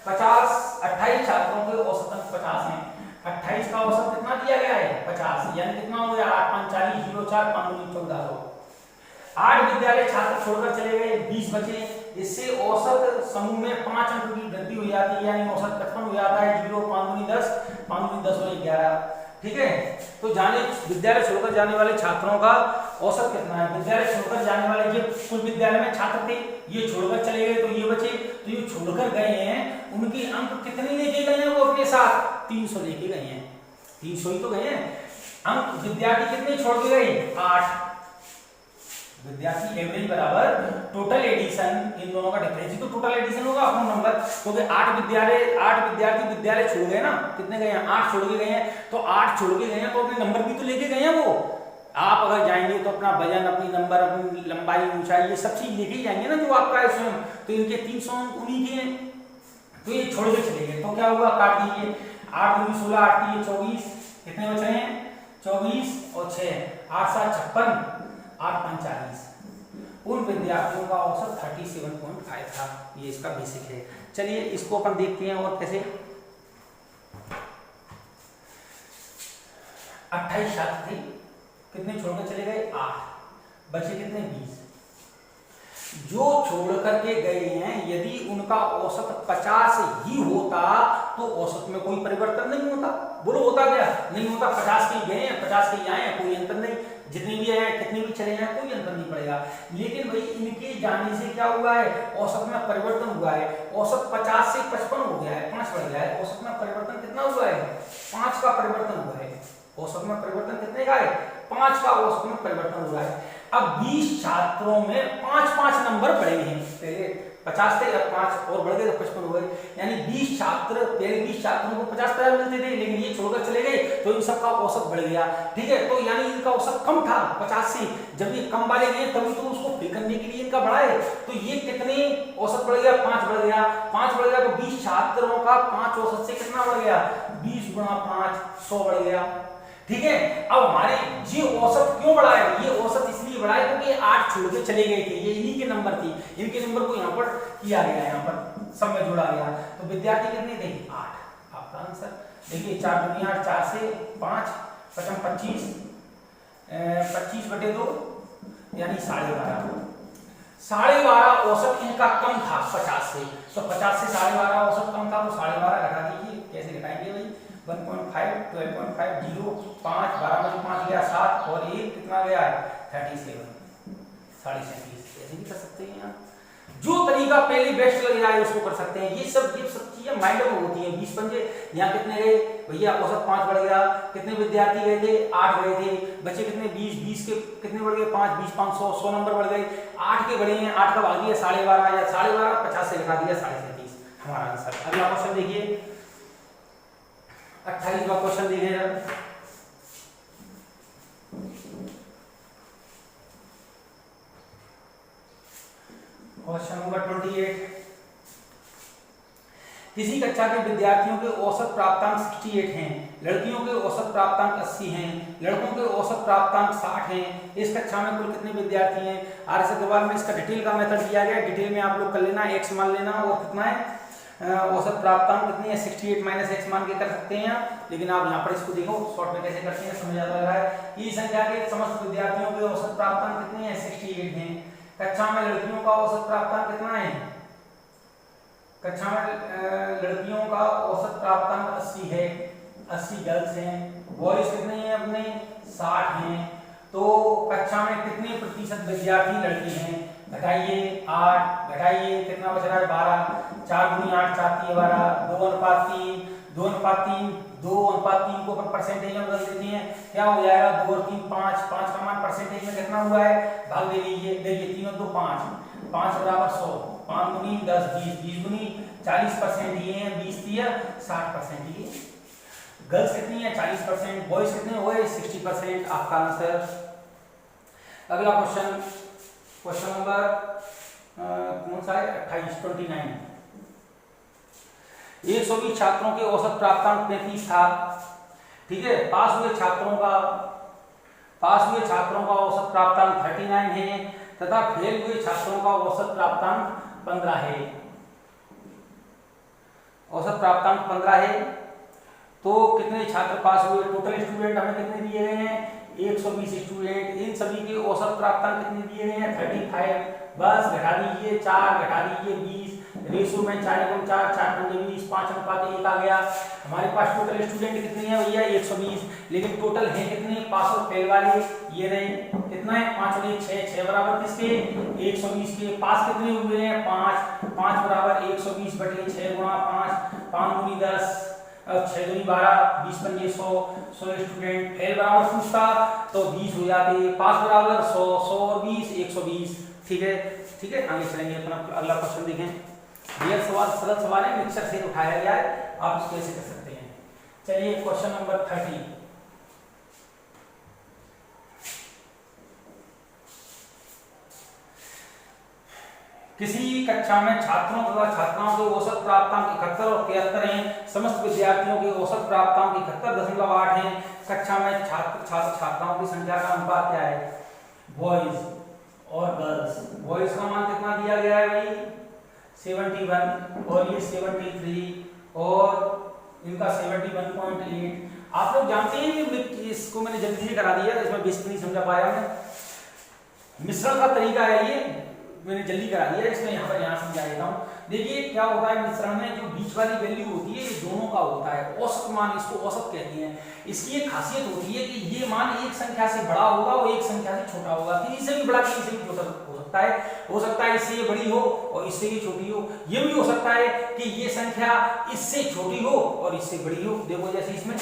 50 28 छात्रों के औसत अंक 50 हैं। 28 का औसत कितना दिया गया है? 50, यानी कितना हो गया? 8 5 40, 0 4 5 9 14। 8 विद्यालय छात्र छोड़कर चले गए, 20 बचे। इससे औसत समूह में 5 अंक की वृद्धि हो जाती है, यानी औसत 55 हो जाता है। 0 5 दूनी 10, 5 दूनी 10 और 11। ठीक है, तो जाने विद्यालय छोड़कर जाने वाले छात्रों का औसत कितना है? विद्यालय छोड़कर जाने वाले, ये कुल विद्यालय में छात्र थे, ये छोड़कर चले गए तो ये बचे। तो ये छोड़कर गए हैं, उनके अंक कितने लेके गए हैं वो अपने साथ? 300 लेके गए हैं। 300 ही तो गए हैं अंक। विद्यार्थी कितने छोड़ के गए? 8। विद्यार्थी एवरेज बराबर टोटल एडिशन, इन दोनों का डिफरेंस ही तो टोटल एडिशन होगा अपना नंबर। क्योंकि 8 विद्यार्थी विद्यालय छोड़ गए ना, कितने गए हैं? 8 छोड़ के गए हैं। तो 8 छोड़ के गए हैं तो अपने नंबर भी तो लेके गए हैं वो। आप अगर जाएंगे तो अपना वजन, अपनी नंबर, अपनी लंबाई, ऊंचाई, ये सब चीज लेके जाएंगे ना जो आपका है स्वयं। तो इनके 300 अंक उन्हीं के हैं, तो ये छोड़ के चले गए। तो क्या हुआ? काट दीजिए। 8 दूनी 16, 8 3 24, कितने बच रहे हैं? 24 और 6, 8 7 56, 8 5 40। उन विद्यार्थियों का औसत 37.5 था। ये इसका बेसिक है। चलिए इसको अपन देखते हैं और कैसे। 28 छात्र थे, कितने छोड़कर चले गए? 8, बचे कितने? 20। जो छोड़ करके गए हैं, यदि उनका औसत 50 ही होता तो औसत में कोई परिवर्तन नहीं होता। बोलो होता क्या? नहीं होता। 50 के गए हैं, 50 के आए हैं, कोई अंतर नहीं। जितने भी आए, कितने भी चले जाए, कोई अंतर नहीं पड़ेगा। लेकिन भाई इनके जाने से क्या हुआ है? औसत में परिवर्तन हुआ है। औसत 50 से 55 हो गया है, 5 बढ़ गया है। औसत में परिवर्तन कितना हुआ है? 5 का परिवर्तन हुआ है। औसत में परिवर्तन कितने का है? 5 का औसत में परिवर्तन हुआ है। अब 20 छात्रों में 5-5 नंबर बढ़े हैं। पहले 50 थे, अब 5 और बढ़ गए तो 55 हो गए। यानी 20 छात्र, पहले 20 छात्रों को 50 मिलते थे, लेकिन ये छोड़कर चले गए तो इन सबका औसत बढ़ गया। ठीक है, तो यानी इनका औसत कम था 50 से। जब ये कम वाले गए तभी तो उसको फिल करने के लिए इनका बढ़ा है। तो ये कितने औसत बढ़ गया? 5 बढ़ गया। 5 बढ़ गया तो 20 छात्रों का 5 औसत से कितना बढ़ गया? 20 गुणा 5, 100 बढ़ गया। ठीक है, अब हमारे ये औसत क्यों बढ़ा है? ये औसत इसलिए बढ़ा है क्योंकि 8 छोड़ के चले गए थे, ये इन्हीं के नंबर थी। इनके नंबर को यहाँ पर किया गया, यहाँ पर सब में जोड़ा गया। तो विद्यार्थी कितने थे? 8। आपका आंसर देखिए। 4 दूनी 8, 4 से 5, 25, 25 बटे 2 यानी 12.5। 12.5 औसत इनका कम था 50 से। तो 50 से 12.5 औसत कम था, तो 12.5 घटा दीजिए। कैसे घटाएंगे भाई? 1.5, 12.5, 0, 5, 12 में 5 गया 7 और 1 कितना गया है? 37, 37। ऐसे भी कर सकते हैं यहाँ। जो तरीका पहले बेस्ट लग जाए उसको कर सकते हैं। ये सब चीजें माइंड में होती हैं। 20 पंजे यहाँ कितने गए भैया? औसत 5 बढ़ गया। कितने विद्यार्थी गए थे? 8 गए थे। बचे कितने? 20। 20 के कितने बढ़ गए? 5, 20, 5, 100 नंबर बढ़ गए। 8 के बढ़े हैं, 8 का भाग दिया 12.5 या 12.5, 50 से घटा दिया 37। हमारा आंसर। अगला क्वेश्चन देखिए, 28वां क्वेश्चन देखिएगा। Question number 28। किसी कक्षा के विद्यार्थियों के औसत प्राप्तांक 68 हैं, लड़कियों के औसत प्राप्तांक 80 हैं, लड़कों के औसत प्राप्तांक 60 हैं। इस कक्षा में कुल कितने विद्यार्थी हैं? आरएस अग्रवाल में इसका डिटेल का मेथड दिया गया है। डिटेल में आप लोग कर लेना, x मान लेना और कितना है औसत प्राप्तांक कितनी है? 68 माइनस x मान के कर सकते हैं आप। लेकिन आप यहाँ पर इसको देखो शॉर्ट में कैसे करते हैं, समझ आता है। ई संख्या के समस्त विद्यार्थियों के औसत प्राप्तांक कितने हैं? 68 हैं। कक्षा में लड़कियों का औसत प्राप्तांक कितना है? कक्षा में लड़कियों का औसत प्राप्तांक 80 है। 80 गर्ल्स हैं। बॉयज कितने हैं अपने? 60 हैं। तो कक्षा में कितने प्रतिशत विद्यार्थी लड़की हैं? घटाइए 8, घटाइए कितना बच रहा है? 12। 4 दूनी 8, 4 3 12, 2:3, 2:3, 2:3 को अपन परसेंटेज में बदल देते हैं। क्या हो जाएगा? 2 और 3 5, 5 का मान परसेंटेज में कितना हुआ है? भाग दे लीजिए। देखिए 3 और 2 5, 5 बराबर 100, 5 दूनी 10, 20, 20 दूनी 40% ये है, 20 दिया 60% ये। गर्ल्स कितनी है? 40%। बॉयज कितने हुए? 60%। आपका आंसर। अगला क्वेश्चन, क्वेश्चन नंबर कौन सा है? 28, 29। 120 छात्रों के औसत प्राप्तांक 35 था। ठीक है, पास हुए छात्रों का औसत प्राप्तांक 39 है तथा फेल हुए छात्रों का औसत प्राप्तांक 15 है। औसत प्राप्तांक 15 है। तो कितने छात्र पास हुए? टोटल स्टूडेंट हमें कितने दिए गए हैं? 120 स्टूडेंट। इन सभी के औसत प्राप्तांक कितने दिए गए हैं? 35। बस घटा दीजिए 4, घटा दीजिए 20, रेशो में 4 × 4, 4 × 20, 5:1 आ गया। हमारे पास टोटल स्टूडेंट कितने हैं भैया? 120। लेकिन टोटल है कितने पास और फेल वाले? ये रहे। कितना है? 5 और 1 6, 6 बराबर किसके? 120 के। पास कितने हुए हैं? 5, 5 बराबर 120 बटे 6 × 5, 5 × 10, 6 × 12, 20 × 100, 100 स्टूडेंट। फेल बराबर पूछता तो 20 हो जाते। पास बराबर 100, 100 और 20, 120। ठीक है, आगे चलेंगे। अपना अगला क्वेश्चन देखें। यह सवाल सरल सवाल है, मिक्सर से उठाया गया है, आप इसको ऐसे कर सकते हैं। चलिए क्वेश्चन नंबर 30। किसी कक्षा में छात्रों तथा छात्राओं के औसत प्राप्तांक 71 और 73 हैं। समस्त विद्यार्थियों के औसत प्राप्तांक 71.8 हैं। कक्षा में छात्राओं की संख्या का अनुपात क्या है? बॉयज और गर्ल्स। बॉयज का मान कितना दिया गया है भाई? 71 और ये 73 और इनका 71.8। आप लोग जानते हैं कि इसको मैंने जल्दी से करा दिया, इसमें बेसिक नहीं समझा पाया मैं। मिश्रण का तरीका है ये, मैंने जल्दी करा दिया, इसमें यहाँ समझा देता हूँ। देखिए क्या होता है मिश्रण में, जो बीच वाली वैल्यू होती है ये दोनों का होता है। औसत मान, इसको औसत कहते हैं। इसकी एक खासियत होती है कि ये मान एक संख्या से बड़ा होगा और एक संख्या से छोटा होगा। किसी से भी बड़ा, किसी से भी छोटा हो सकता है इससे ये बड़ी हो और इससे ये छोटी हो। ये भी हो सकता है कि ये संख्या इससे छोटी हो और इससे बड़ी हो। देखो जैसे इसमें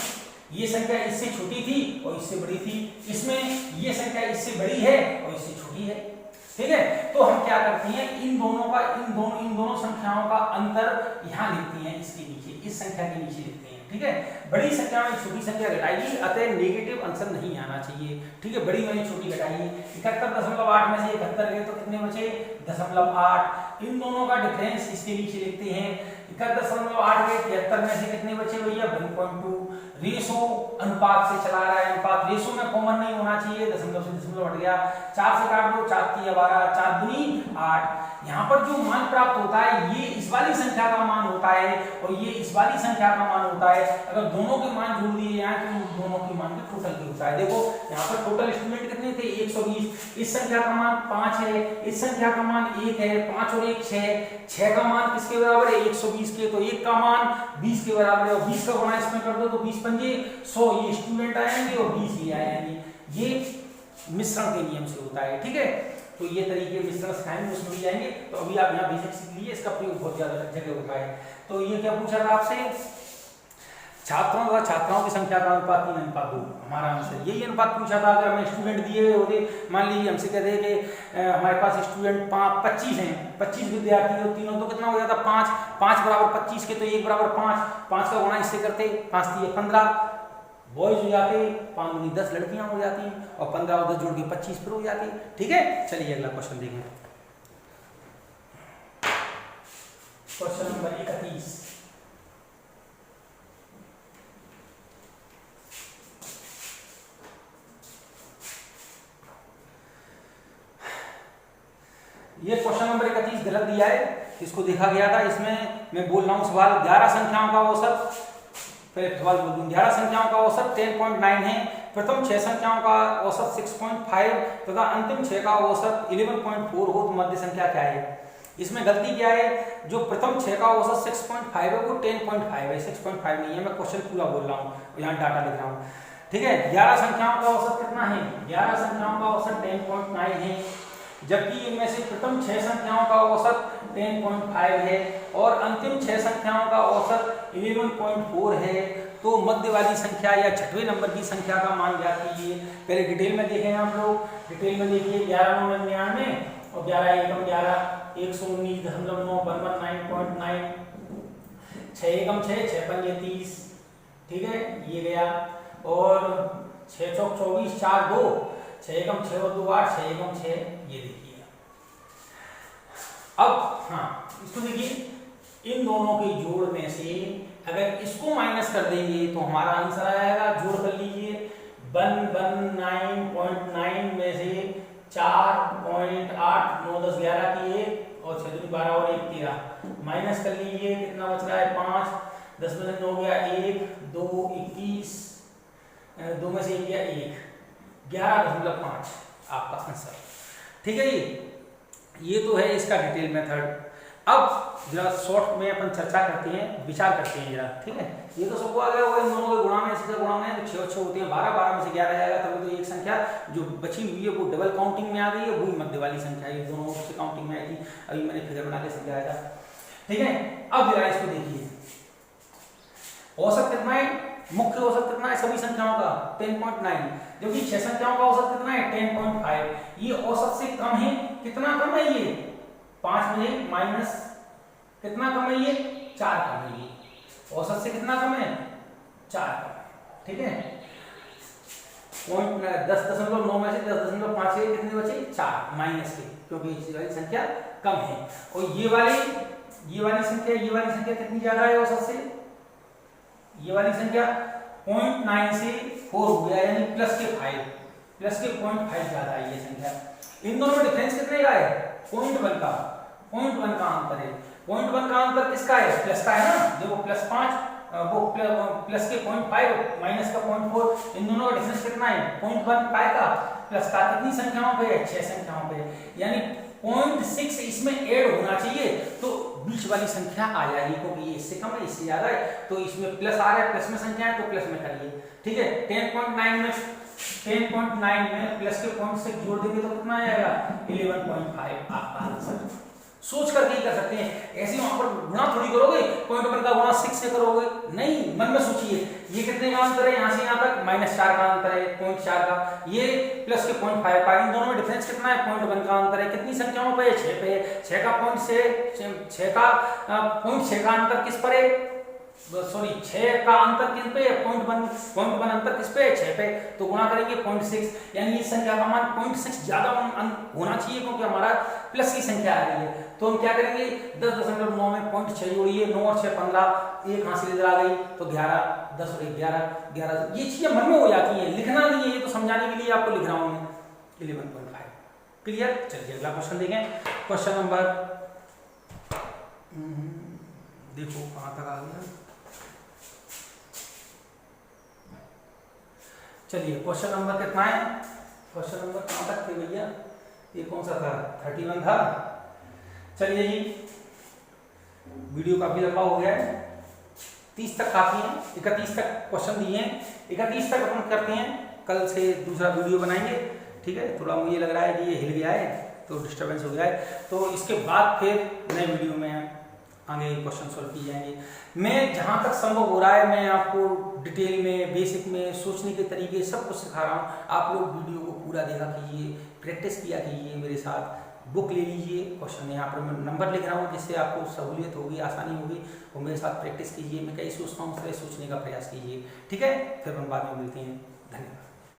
ये संख्या इससे छोटी थी और इससे बड़ी थी, इसमें ये संख्या इससे बड़ी है और इससे छोटी है। ठीक है, तो हम क्या करते हैं, इन दोनों संख्याओं का अंतर यहाँ लिखते हैं, इसके नीचे, इस संख्या के नीचे लिखते हैं। ठीक है, बड़ी संख्या में छोटी संख्या घटाइए, अतः नेगेटिव आंसर नहीं आना चाहिए। ठीक है, बड़ी में छोटी घटाइए। 71.8 में से 71 गए तो कितने बचे? 0.8। इन दोनों का डिफरेंस इसके नीचे लिखते हैं। 71.8 गए, 73 में से कितने बचे भैया? 1.2। रेशो अनुपात से चला रहा है, अनुपात रेशो में कॉमन नहीं होना चाहिए, दशमलव से दशमलव हट गया। 4 से काट दो, 4 × 12, 4 दूनी 8। यहाँ पर जो मान प्राप्त होता है ये इस वाली संख्या का मान होता है और ये इस वाली संख्या का मान होता है। अगर दोनों के मान जोड़ दिए जाए तो दोनों के मान के टोटल की होता है। देखो यहाँ पर टोटल स्टूडेंट कितने थे? 120। इस संख्या का मान 5 है, इस संख्या का मान 1 है। 5 और 1 6, 6 का मान किसके बराबर है? 120 के। तो 1 का मान 20 के बराबर है और 20 का गुणा इसमें कर दो तो 20 × 5 = 100। ये स्टूडेंट आएंगे और 20 ये आएंगे। ये मिश्रण के नियम से होता है। ठीक है, तो ये तरीके मिश्रण सिखाएंगे, उसमें भी जाएंगे। तो अभी आप यहाँ बेसिक सीख लिए, इसका प्रयोग बहुत ज्यादा जगह होता है। तो ये क्या पूछा था आपसे? छात्रों तथा छात्राओं की संख्या का अनुपात 3:2। हमारा आंसर यही अनुपात पूछा था। अगर हमें स्टूडेंट दिए हुए होते, मान लीजिए हमसे कहते हैं कि हमारे पास स्टूडेंट 25 हैं, 25 विद्यार्थी हो, तीनों तो कितना हो जाता? 5। 5 बराबर 25 के, तो 1 बराबर 5। 5 का गुणा इससे करते, 5 × 3 = 15 बॉयज हो जाते, 5 × 10 लड़कियां हो जाती हैं और 15 और 10 जोड़ के 25 फिर हो जाती है। ठीक है, चलिए अगला क्वेश्चन देखें। Question number 31। ये क्वेश्चन नंबर 31 गलत दिया है, इसको देखा गया था। इसमें मैं बोल रहा हूँ सवाल 11 संख्याओं का औसत, पहले सवाल बोल दूं, 11 संख्याओं का औसत 10.9 है। प्रथम 6 संख्याओं का औसत 6.5 तथा अंतिम 6 का औसत 11.4 हो तो मध्य संख्या क्या है? इसमें गलती क्या है? जो प्रथम 6 का औसत 6.5 है वो 10.5 है, 6.5 नहीं है। मैं क्वेश्चन पूरा बोल रहा हूँ, यहाँ डाटा लिख रहा हूँ। ठीक है, 11 संख्याओं का औसत कितना है? 11 संख्याओं का औसत 10.9 है, जबकि इनमें से प्रथम 6 संख्याओं का औसत 10.5 है और अंतिम 6 संख्याओं का औसत 11.4 है। तो मध्य वाली संख्या या छठवें नंबर की संख्या का मान ज्ञात कीजिए। पहले डिटेल में देखें हम लोग, डिटेल में देखिए 11 × 9 = 99 और 11 × 1 = 11, 119.9, 119.9, 6 × 1 = 6, 6 × 5 = 30। ठीक है, ये गया। और 6 × 4 = 24, 4 2, 6 × 6 = 2 8, 6 × 6 ये देखिए। अब हाँ इसको देखिए, इन दोनों के जोड़ में से अगर इसको माइनस कर देंगे तो हमारा आंसर आएगा, जोड़ कर लीजिए, 119.9 में से 4.8 9 10 11 की 1 और 6 दूनी 12 और 1 13 माइनस कर लीजिए, कितना बच रहा है 5, 10 में से 9 गया 1 2 21, 2 में से 1 गया 1, 11.5 आपका आंसर। ठीक है ये तो है इसका डिटेल मेथड। अब जरा शॉर्ट में अपन चर्चा करते हैं, विचार करते हैं जरा, ठीक है। ये तो सबको आ गया होगा, इन दोनों के गुणा में इससे गुणा में तो 6 6 होते हैं, 12 12 में से 11 आएगा, तभी तो एक संख्या जो बची हुई है वो डबल काउंटिंग में आ गई है, वही मध्य वाली संख्या है, दोनों से काउंटिंग में आएगी। अभी मैंने फिगर बना के समझाया था, ठीक है। अब जरा इसको देखिए, औसत कितना है, मुख्य औसत कितना है सभी संख्याओं का 10.9, जबकि 6 संख्याओं का औसत कितना है 10.5। ये औसत से कम है, कितना कम है ये 5 में माइनस कितना कम है ये 4 कम है, ये औसत से कितना कम है 4 कम, ठीक है। 10.9 में से 10.5 से कितने बचे 4 माइनस के, क्योंकि इस वाली संख्या कम है। और ये वाली संख्या कितनी ज्यादा है औसत से, ये वाली संख्या 0.9 से 4 हो गया, यानी प्लस के 0.5 ज्यादा है ये संख्या। इन दोनों में डिफरेंस कितने का है 0.1 का, 0.1 का अंतर है। 0.1 का अंतर किसका है, प्लस का है ना, देखो +5 वो प्लस के 0.5 माइनस का 0.4, इन दोनों का डिफरेंस कितना है 0.1 का, प्लस का कितनी संख्याओं पे है 6 संख्याओं पे, यानी 0.6 इसमें ऐड होना चाहिए तो बीच वाली संख्या आ जाएगी, क्योंकि ये इससे कम है इससे ज्यादा है, तो इसमें प्लस आ रहा है, प्लस में संख्या है तो प्लस में करिए, ठीक है। 10.9 में प्लस के 0.6 जोड़ देंगे तो कितना आएगा 11.5 आपका आंसर। सोच करके ही कर सकते हैं, ऐसे वहां पर गुणा थोड़ी करोगे, 0.1 का गुणा 6 से करोगे, नहीं, मन में सोचिए ये कितने का अंतर है, यहाँ से यहाँ तक -4 का अंतर है, 0.4 का, ये प्लस के 0.5 का, इन दोनों में डिफरेंस कितना है 0.1 का अंतर है। कितनी संख्याओं पे है 6 पे, 6 का 0.6 का अंतर किस पर है, सॉरी 6 का अंतर किस पे है 0.1 अंतर किस पे है 6 पे, तो गुणा करेंगे 0.6, यानी इस संख्या का मान 0.6 ज्यादा होना चाहिए, क्योंकि हमारा प्लस की संख्या आ रही है। तो हम क्या करेंगे 10.9 में 0.6 जोड़िए, 9 और 6 15, एक हाथ से इधर आ गई तो 11, 10 और 1 11, ये चीजें मन में हो जाती हैं, लिखना नहीं है, ये तो समझाने के लिए आपको लिख रहा हूं मैं। 11.5 क्लियर। चलिए अगला क्वेश्चन देखें, क्वेश्चन नंबर देखो कहां तक आ गया, चलिए क्वेश्चन नंबर कितना है, क्वेश्चन नंबर कहां तक थे भैया, ये कौन सा था 31 था। चलिए जी वीडियो काफी लंबा हो गया है, 30 तक काफी है, 31 तक क्वेश्चन दिए हैं, 31 तक अपन करते हैं, कल से दूसरा वीडियो बनाएंगे, ठीक है। थोड़ा मुझे लग रहा है कि ये हिल गया है तो डिस्टर्बेंस हो गया है, तो इसके बाद फिर नए वीडियो में आगे क्वेश्चन सॉल्व किए जाएंगे। मैं जहाँ तक संभव हो रहा है मैं आपको डिटेल में, बेसिक में, सोचने के तरीके सब कुछ सिखा रहा हूँ। आप लोग वीडियो को पूरा देखा कीजिए, प्रैक्टिस किया कीजिए मेरे साथ, बुक ले लीजिए, क्वेश्चन यहाँ पर मैं नंबर लिख रहा हूँ जिससे आपको सहूलियत होगी, आसानी होगी, और मेरे साथ प्रैक्टिस कीजिए। मैं कई सोचता हूँ उस तरह सोचने का प्रयास कीजिए, ठीक है। फिर हम बाद में मिलते हैं, धन्यवाद।